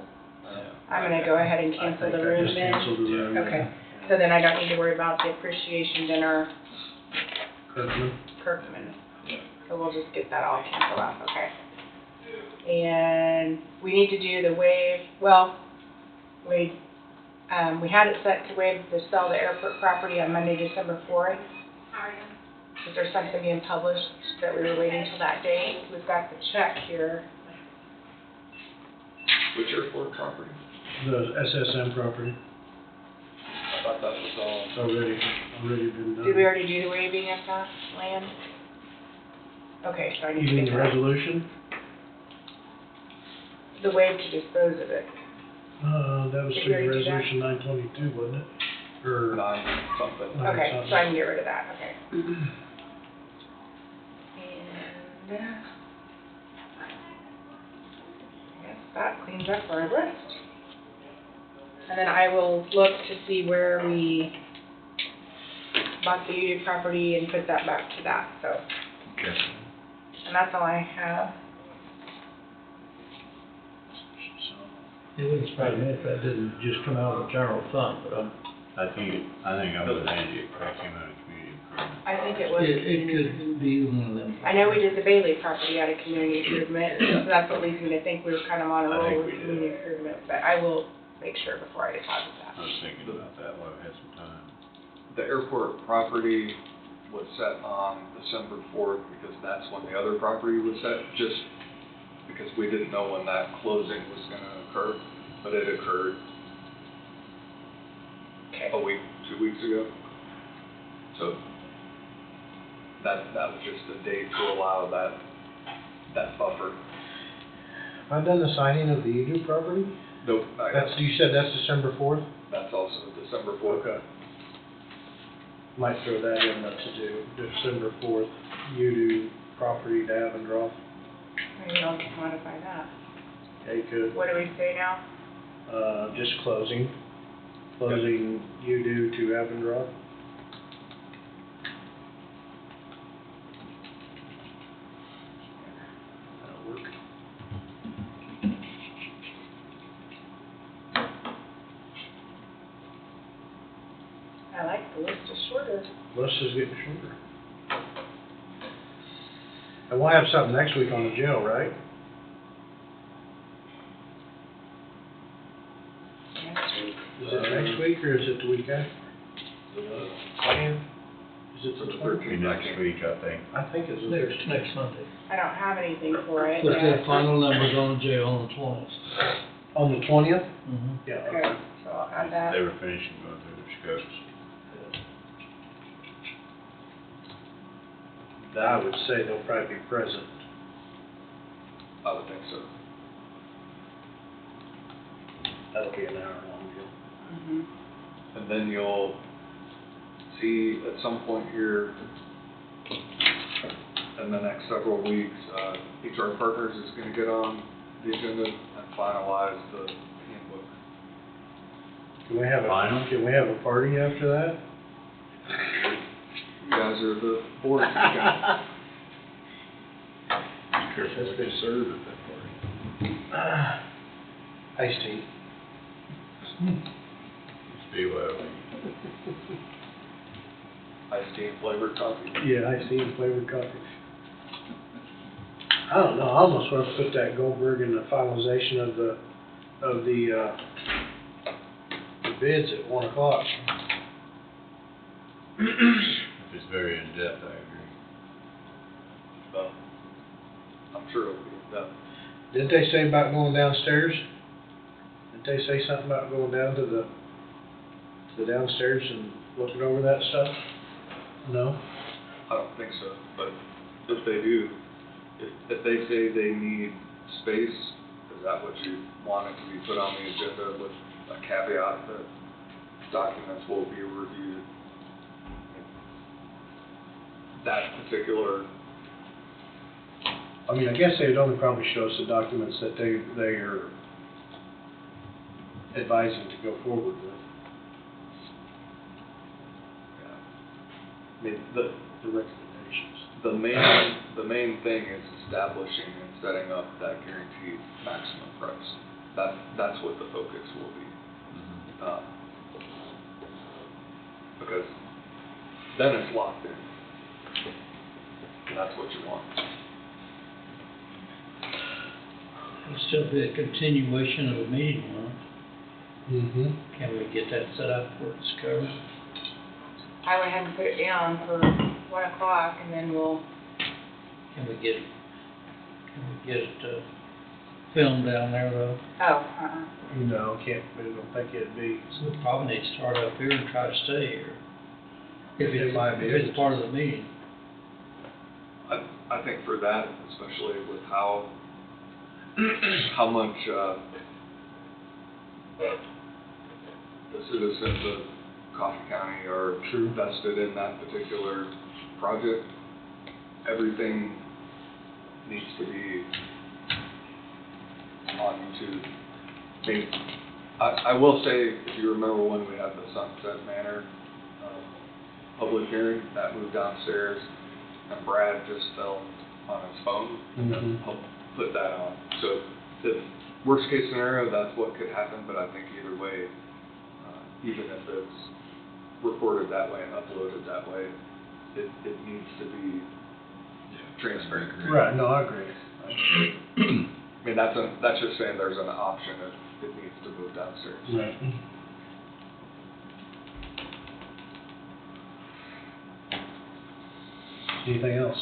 I'm gonna go ahead and
I
cancel
think
the
I
room
just
then.
canceled the room.
Okay. So then I don't need to worry about the appreciation dinner,
Kirkman?
Kirkman. So we'll just get that all canceled out, okay? And we need to do the we had it set to waive to sell the airport property on Monday, December 4th. Is there something being published that we were waiting till that date? We've got the check here.
Which airport property?
The SSM property.
I thought that was all.
It's already been done.
Did we already do the waiving of that land? Okay, so I need
You
to
mean
get
the
that.
resolution?
The waive to dispose of it.
That was
Did we
through
already do that?
resolution 922, wasn't it? Or,
9 something.
Okay,
something.
so I can get rid of that, okay. And, that cleans up our list. And then I will look to see where we bought the UD property and put that back to that, so.
Okay.
And that's all I have.
It wouldn't surprise me if that didn't just come out of the general fund, but
I think I'm with Andy, it probably came out of community improvement.
I think it was.
it could be one of them.
I know we did the Bailey property out of community improvement, so that's what leads me to think we were kind of on a
I think
roll with
we did.
community improvement, but I will make sure before I deposit that.
I was thinking about that while we had some time.
The airport property was set on December 4th because that's when the other property was set, just because we didn't know when that closing was gonna occur, but it occurred
Okay.
a week, 2 weeks ago. So that was just a date to allow that buffer.
I done the signing of the UDO property?
Nope, not yet.
You said that's December 4th?
That's also December 4th.
Okay. Might throw that in to do, December 4th, UDO property to Avondroth.
Maybe I'll just modify that.
Okay, good.
What do we say now?
Just closing UDO to Avondroth. That'll work.
I like the list is shorter.
List is getting shorter. And we'll have something next week on the jail, right?
Next week.
Is it next week or is it the week after? Is it the 13th?
Be next week, I think.
I think it's the 13th.
Next Monday.
I don't have anything for it
Put
yet.
the final numbers on the jail on the 20th.
On the 20th?
Mm-hmm.
Yeah.
Okay, so I'll add that.
They were finishing going through their scopes.
I would say they'll probably be present.
I would think so.
That'll be an hour-long deal.
Mhm.
And then you'll see at some point here in the next several weeks, HR Partners is gonna get on the agenda and finalize the handbook.
Can we have
Final?
Can we have a party after that?
You guys are the board. You can-
Careful what they serve at that party.
Iced tea.
BYOB.
Iced tea and flavored coffee.
Yeah, iced tea and flavored coffee. I don't know, I almost want to put that Goldberg in the finalization of the bids at 1 o'clock.
If it's very in-depth, I agree.
But I'm sure it'll be done.
Didn't they say about going downstairs? Didn't they say something about going down to the downstairs and looking over that stuff? No?
I don't think so, but if they do, if they say they need space, is that what you want it to be put on the agenda with a caveat that documents will be reviewed? That particular,
I mean, I guess they'd only probably show us the documents that they are advising to go forward with. I mean, the recommendations.
the main thing is establishing and setting up that guaranteed maximum price. That's what the focus will be. Because then it's locked in. And that's what you want.
It'll still be a continuation of a meeting, huh?
Mm-hmm.
Can we get that set up where it's covered?
I went ahead and put it down for 1 o'clock and then we'll,
Can we get it filmed down there though?
No, can't, I don't think it'd be.
So we probably need to start up here and try to stay here. If
It
it's,
might be.
if it's part of the meeting.
I think for that, especially with how much, the citizens of Coffee County are
True.
vested in that particular project, everything needs to be on YouTube. I mean, I will say, if you remember when we had the Sunset Manor, public hearing, that moved downstairs, and Brad just filmed on his phone, and helped put that on. So, the worst case scenario, that's what could happen, but I think either way, even if it's recorded that way and uploaded that way, it needs to be transparent.
Right, no, I agree.
I mean, that's just saying there's an option if it needs to move downstairs.
Right. Anything else?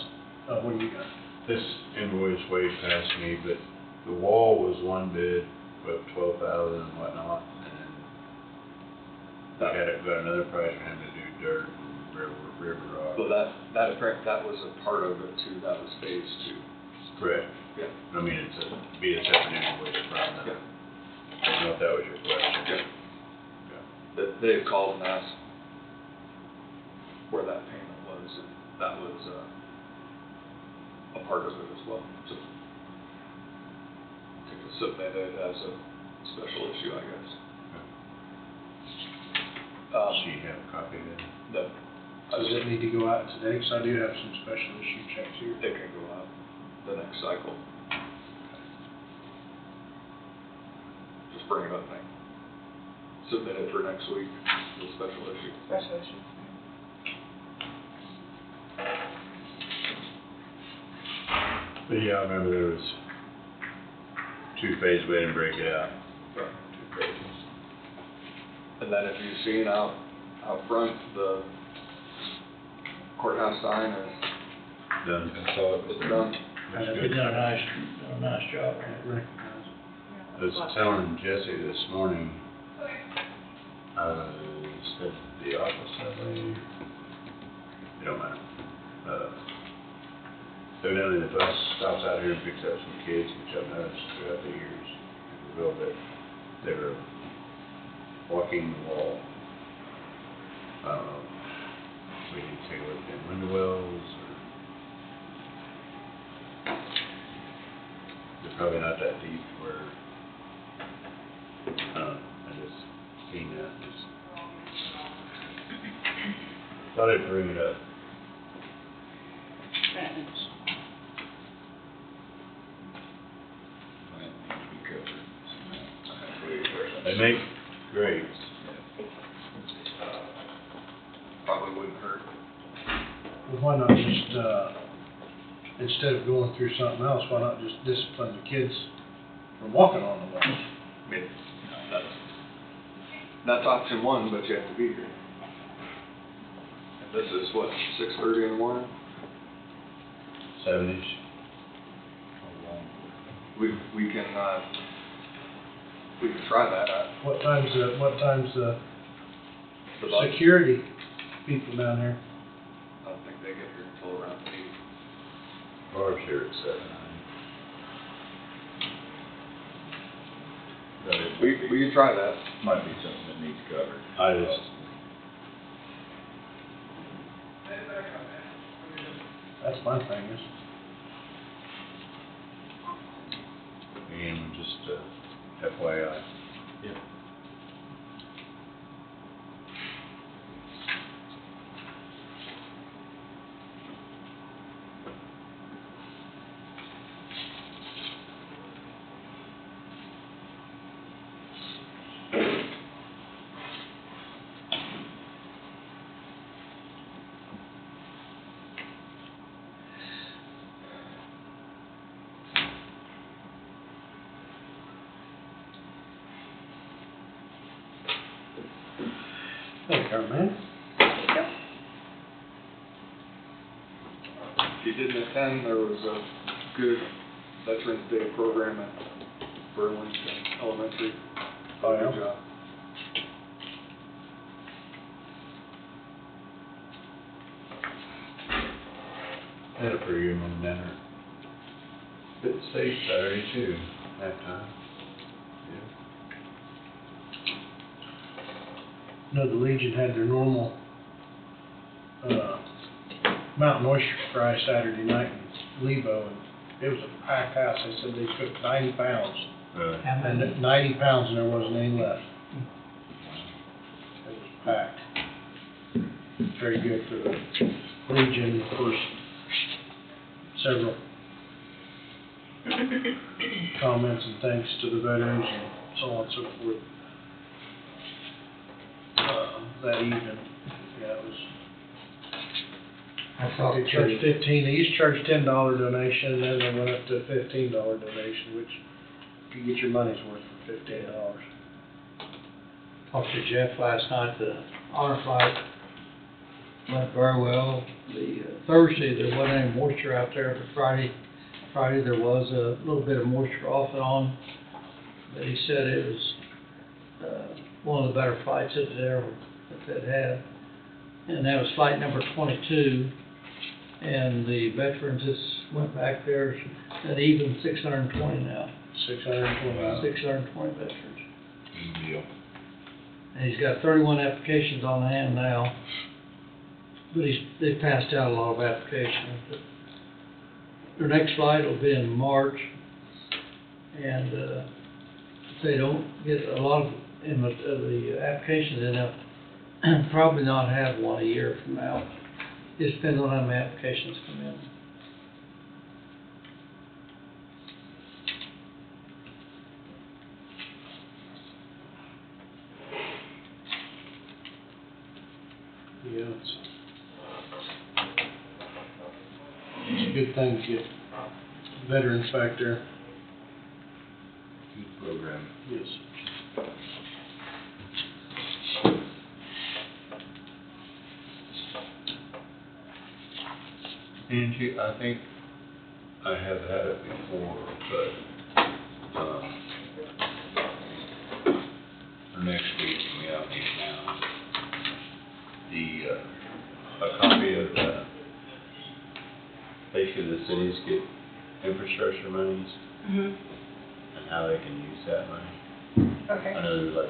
What do you got?
This invoice way past me, but the wall was one bid, about 12,000 and whatnot, and got another price for him to do dirt and river rock.
So that was a part of it too, that was phase two.
Correct.
Yeah.
I mean, be a separate invoice from that.
Yeah.
I don't know if that was your question.
Yeah. They had called and asked where that payment was, and that was, a part of it as well, so. To submit it as a special issue, I guess.
Does she have a copy of it?
No.
Does it need to go out today? Because I do have some special issue checks here.
It can go out the next cycle. Just bring it up now. Submit it for next week, the special issue.
Special issue.
But yeah, I remember there was two phases, we didn't break it out.
Right.
Two phases.
And then if you've seen out front, the courthouse sign is
Done.
done.
They done a nice job.
I was telling Jesse this morning, said the office, I believe, it don't matter. Evidently the bus stops out here and picks up some kids, which I've noticed throughout the years, a little bit. They were walking the wall. I don't know, we need to take a look at window wells, or they're probably not that deep where, I just seen that, just thought I'd bring it up. They make grapes.
Probably wouldn't hurt.
Well, why not just, instead of going through something else, why not just discipline the kids from walking on the wall?
I mean, that's option one, but you have to be here. And this is what, 6:30 in the morning?
7-ish.
We can try that.
What time's the
The bus,
security people down there?
I don't think they get here until around 8.
Barb's here at 7.
We can try that.
Might be something that needs covered.
I just,
That's my thing, is,
again, just FYI.
Yep.
thank you, man.
If you didn't attend, there was a good Veterans Day program at Burlington Elementary.
Oh, yeah?
Good job.
Had a pretty good one dinner. Bit safe Saturday too, halftime.
No, the Legion had their normal, mountain oyster fry Saturday night in Lebo, and it was a packed house. They said they cooked 90 pounds
Really?
And 90 pounds and there wasn't any left. It was packed. Very good for the Legion, the first several comments and thanks to the veterans and so on and so forth. That evening, yeah, it was.
I thought
They charged 15, they used to charge $10 donation, and then they went up to a $15 donation, which you get your money's worth for $15.
talked to Jeff last night, the honor flight went very well. The Thursday, there wasn't any moisture out there, but Friday there was a little bit of moisture off and on. But he said it was, one of the better flights that they'd had. And that was flight number 22. And the veterans just went back there at even 620 now.
620.
620 veterans.
Good deal.
And he's got 31 applications on hand now. But they passed out a lot of applications. But their next flight will be in March. And if they don't get a lot of the applications in, they'll probably not have one a year from now. Just depends on how many applications come in.
Yeah, it's a good thing to get veterans back there.
Good program.
Yes.
Angie, I think I have had it before, but, for next week, we don't need it now. A copy of basically the cities get infrastructure monies
Mhm.
and how they can use that money.
Okay.
I know there's like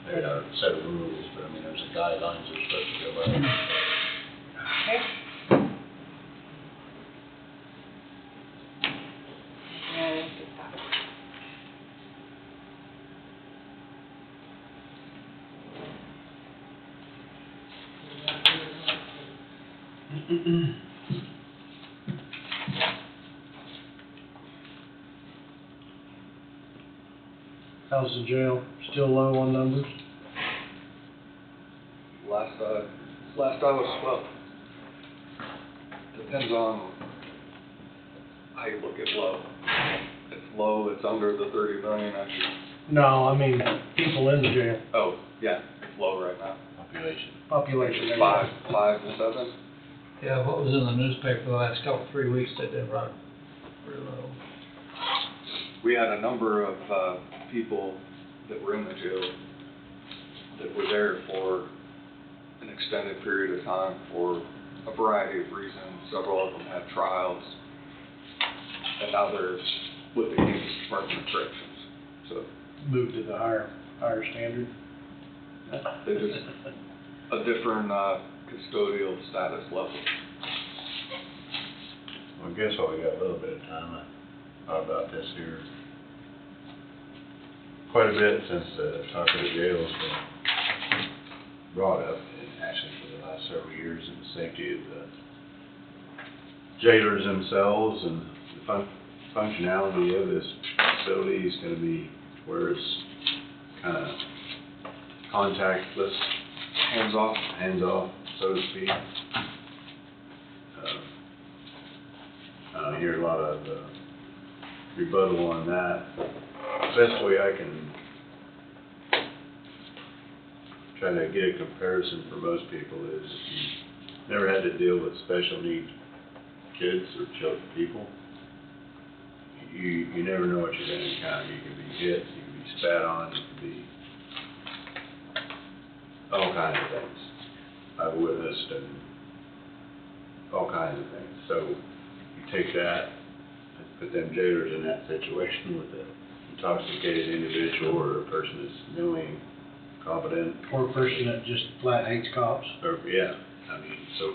maybe not a set of rules, but I mean, there's a guidelines they're supposed to go by.
Okay. Yeah, let's get that.
How's the jail? Still low on numbers?
Last I was, well, depends on how you look at low. It's low, it's under the 30 million, actually.
No, I mean, people in the jail,
Oh, yeah, it's low right now.
Population.
population.
It's 5 to 7.
Yeah, what was in the newspaper the last 3 weeks, they've been running pretty low.
We had a number of people that were in the jail that were there for an extended period of time for a variety of reasons. Several of them had trials, and now they're with the Kansas Department of Corrections. So
Moved to the higher standard.
they just a different custodial status level.
Well, I guess while we got a little bit of time, I thought about this here quite a bit since the talk of the jail's been brought up, and actually for the last several years, and the safety of the jailers themselves and the functionality of this facility is gonna be where it's kind of contactless,
Hands off.
hands-off, so to speak. I hear a lot of rebuttal on that. Best way I can try to get a comparison for most people is if you never had to deal with special needs kids or people, you never know what you're gonna encounter. You can be hit, you can be spat on, you can be all kinds of things. I've witnessed and all kinds of things. So you take that and put them jailers in that situation with an intoxicated individual or a person that's knowing, competent.
Or a person that just flat hates cops.
Or, yeah, I mean, so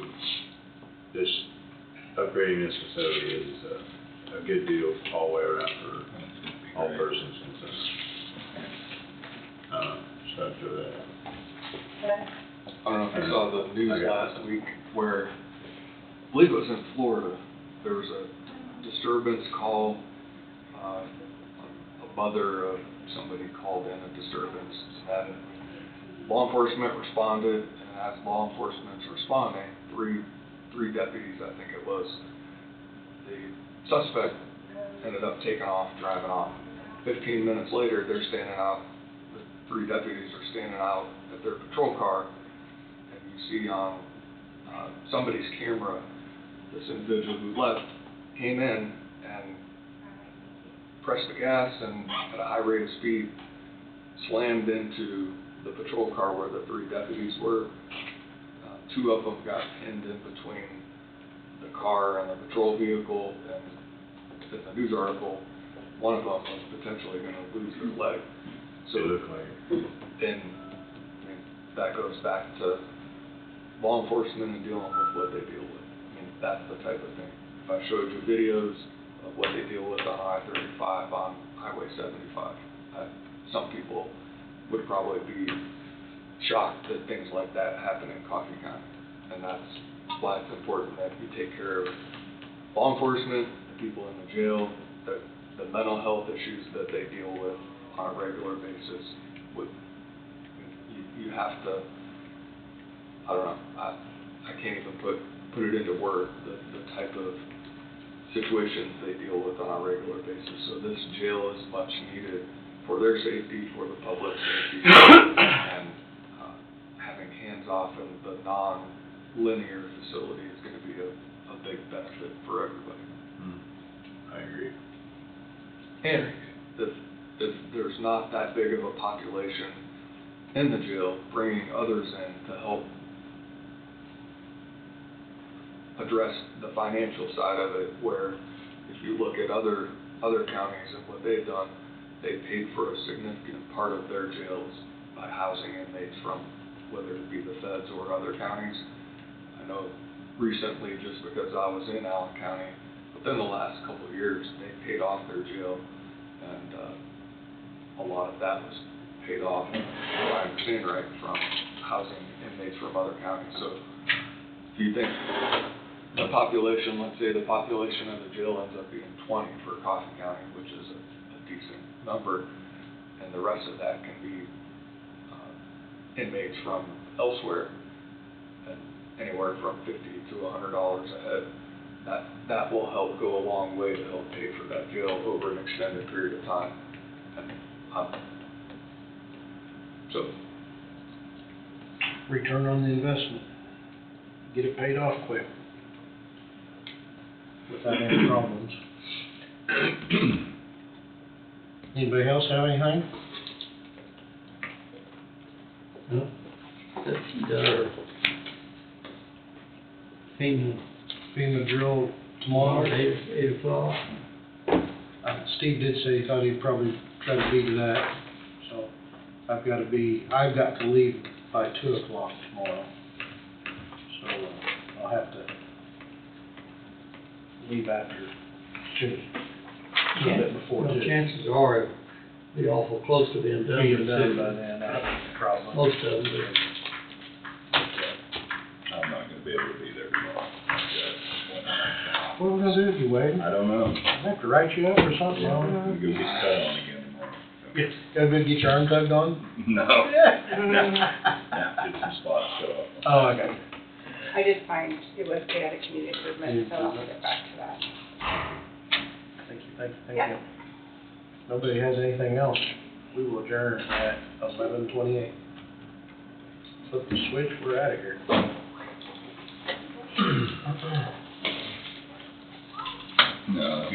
this, upgrading this facility is a good deal all the way around for all persons concerned. So after that.
I don't know if you saw the news last week where, I believe it was in Florida, there was a disturbance call, a mother of somebody called in a disturbance, and law enforcement responded, and as law enforcement's responding, three deputies, I think it was, the suspect ended up taking off, driving off. 15 minutes later, they're standing out, the 3 deputies are standing out at their patrol car, and you see on somebody's camera, this individual who left came in and pressed the gas and at a high rate of speed slammed into the patrol car where the 3 deputies were. 2 of them got pinned in between the car and the patrol vehicle, and in the news article, one of them was potentially going to lose their leg. So, and I mean, that goes back to law enforcement and dealing with what they deal with. I mean, that's the type of thing. If I showed you videos of what they deal with on I-35, on Highway 75, some people would probably be shocked that things like that happen in Coffee County. And that's why it's important that you take care of law enforcement, the people in the jail, the mental health issues that they deal with on a regular basis. You have to, I don't know, I can't even put it into words, the type of situations they deal with on a regular basis. So this jail is much needed for their safety, for the public safety, and having hands-off in the non-linear facility is going to be a big benefit for everybody.
I agree.
And if there's not that big of a population in the jail, bringing others in to help address the financial side of it, where if you look at other counties and what they've done, they paid for a significant part of their jails by housing inmates from whether it be the feds or other counties. I know recently, just because I was in Allen County, within the last couple of years, they paid off their jail, and a lot of that was paid off, if I understand right, from housing inmates from other counties. So if you think the population, let's say the population of the jail ends up being 20 for Coffee County, which is a decent number, and the rest of that can be inmates from elsewhere, and anywhere from $50 to $100 a head, that will help go a long way to help pay for that jail over an extended period of time. And so,
Return on the investment. Get it paid off quick. Without any problems. Anybody else have anything? No?
That's
FEMA drill tomorrow.
8 o'clock.
Steve did say he thought he'd probably try to be to that, so I've got to leave by 2 o'clock tomorrow. So I'll have to leave after 2, a bit before 2.
Well, chances are it'll be awful close to being done.
Being done by then, probably.
Most of them do.
I'm not gonna be able to be there tomorrow.
What are we gonna do with you, Wade?
I don't know.
I have to write you up or something?
I'm gonna go get cut on again tomorrow.
Gotta get your arm tugged on?
No.
Yeah.
Get some spots cut off.
Oh, okay.
I did find it was paid out of community improvement, so I'll get back to that.
Thank you.
Yeah.
Nobody has anything else. We will adjourn at 11:28. Flip the switch, we're out of here.
No,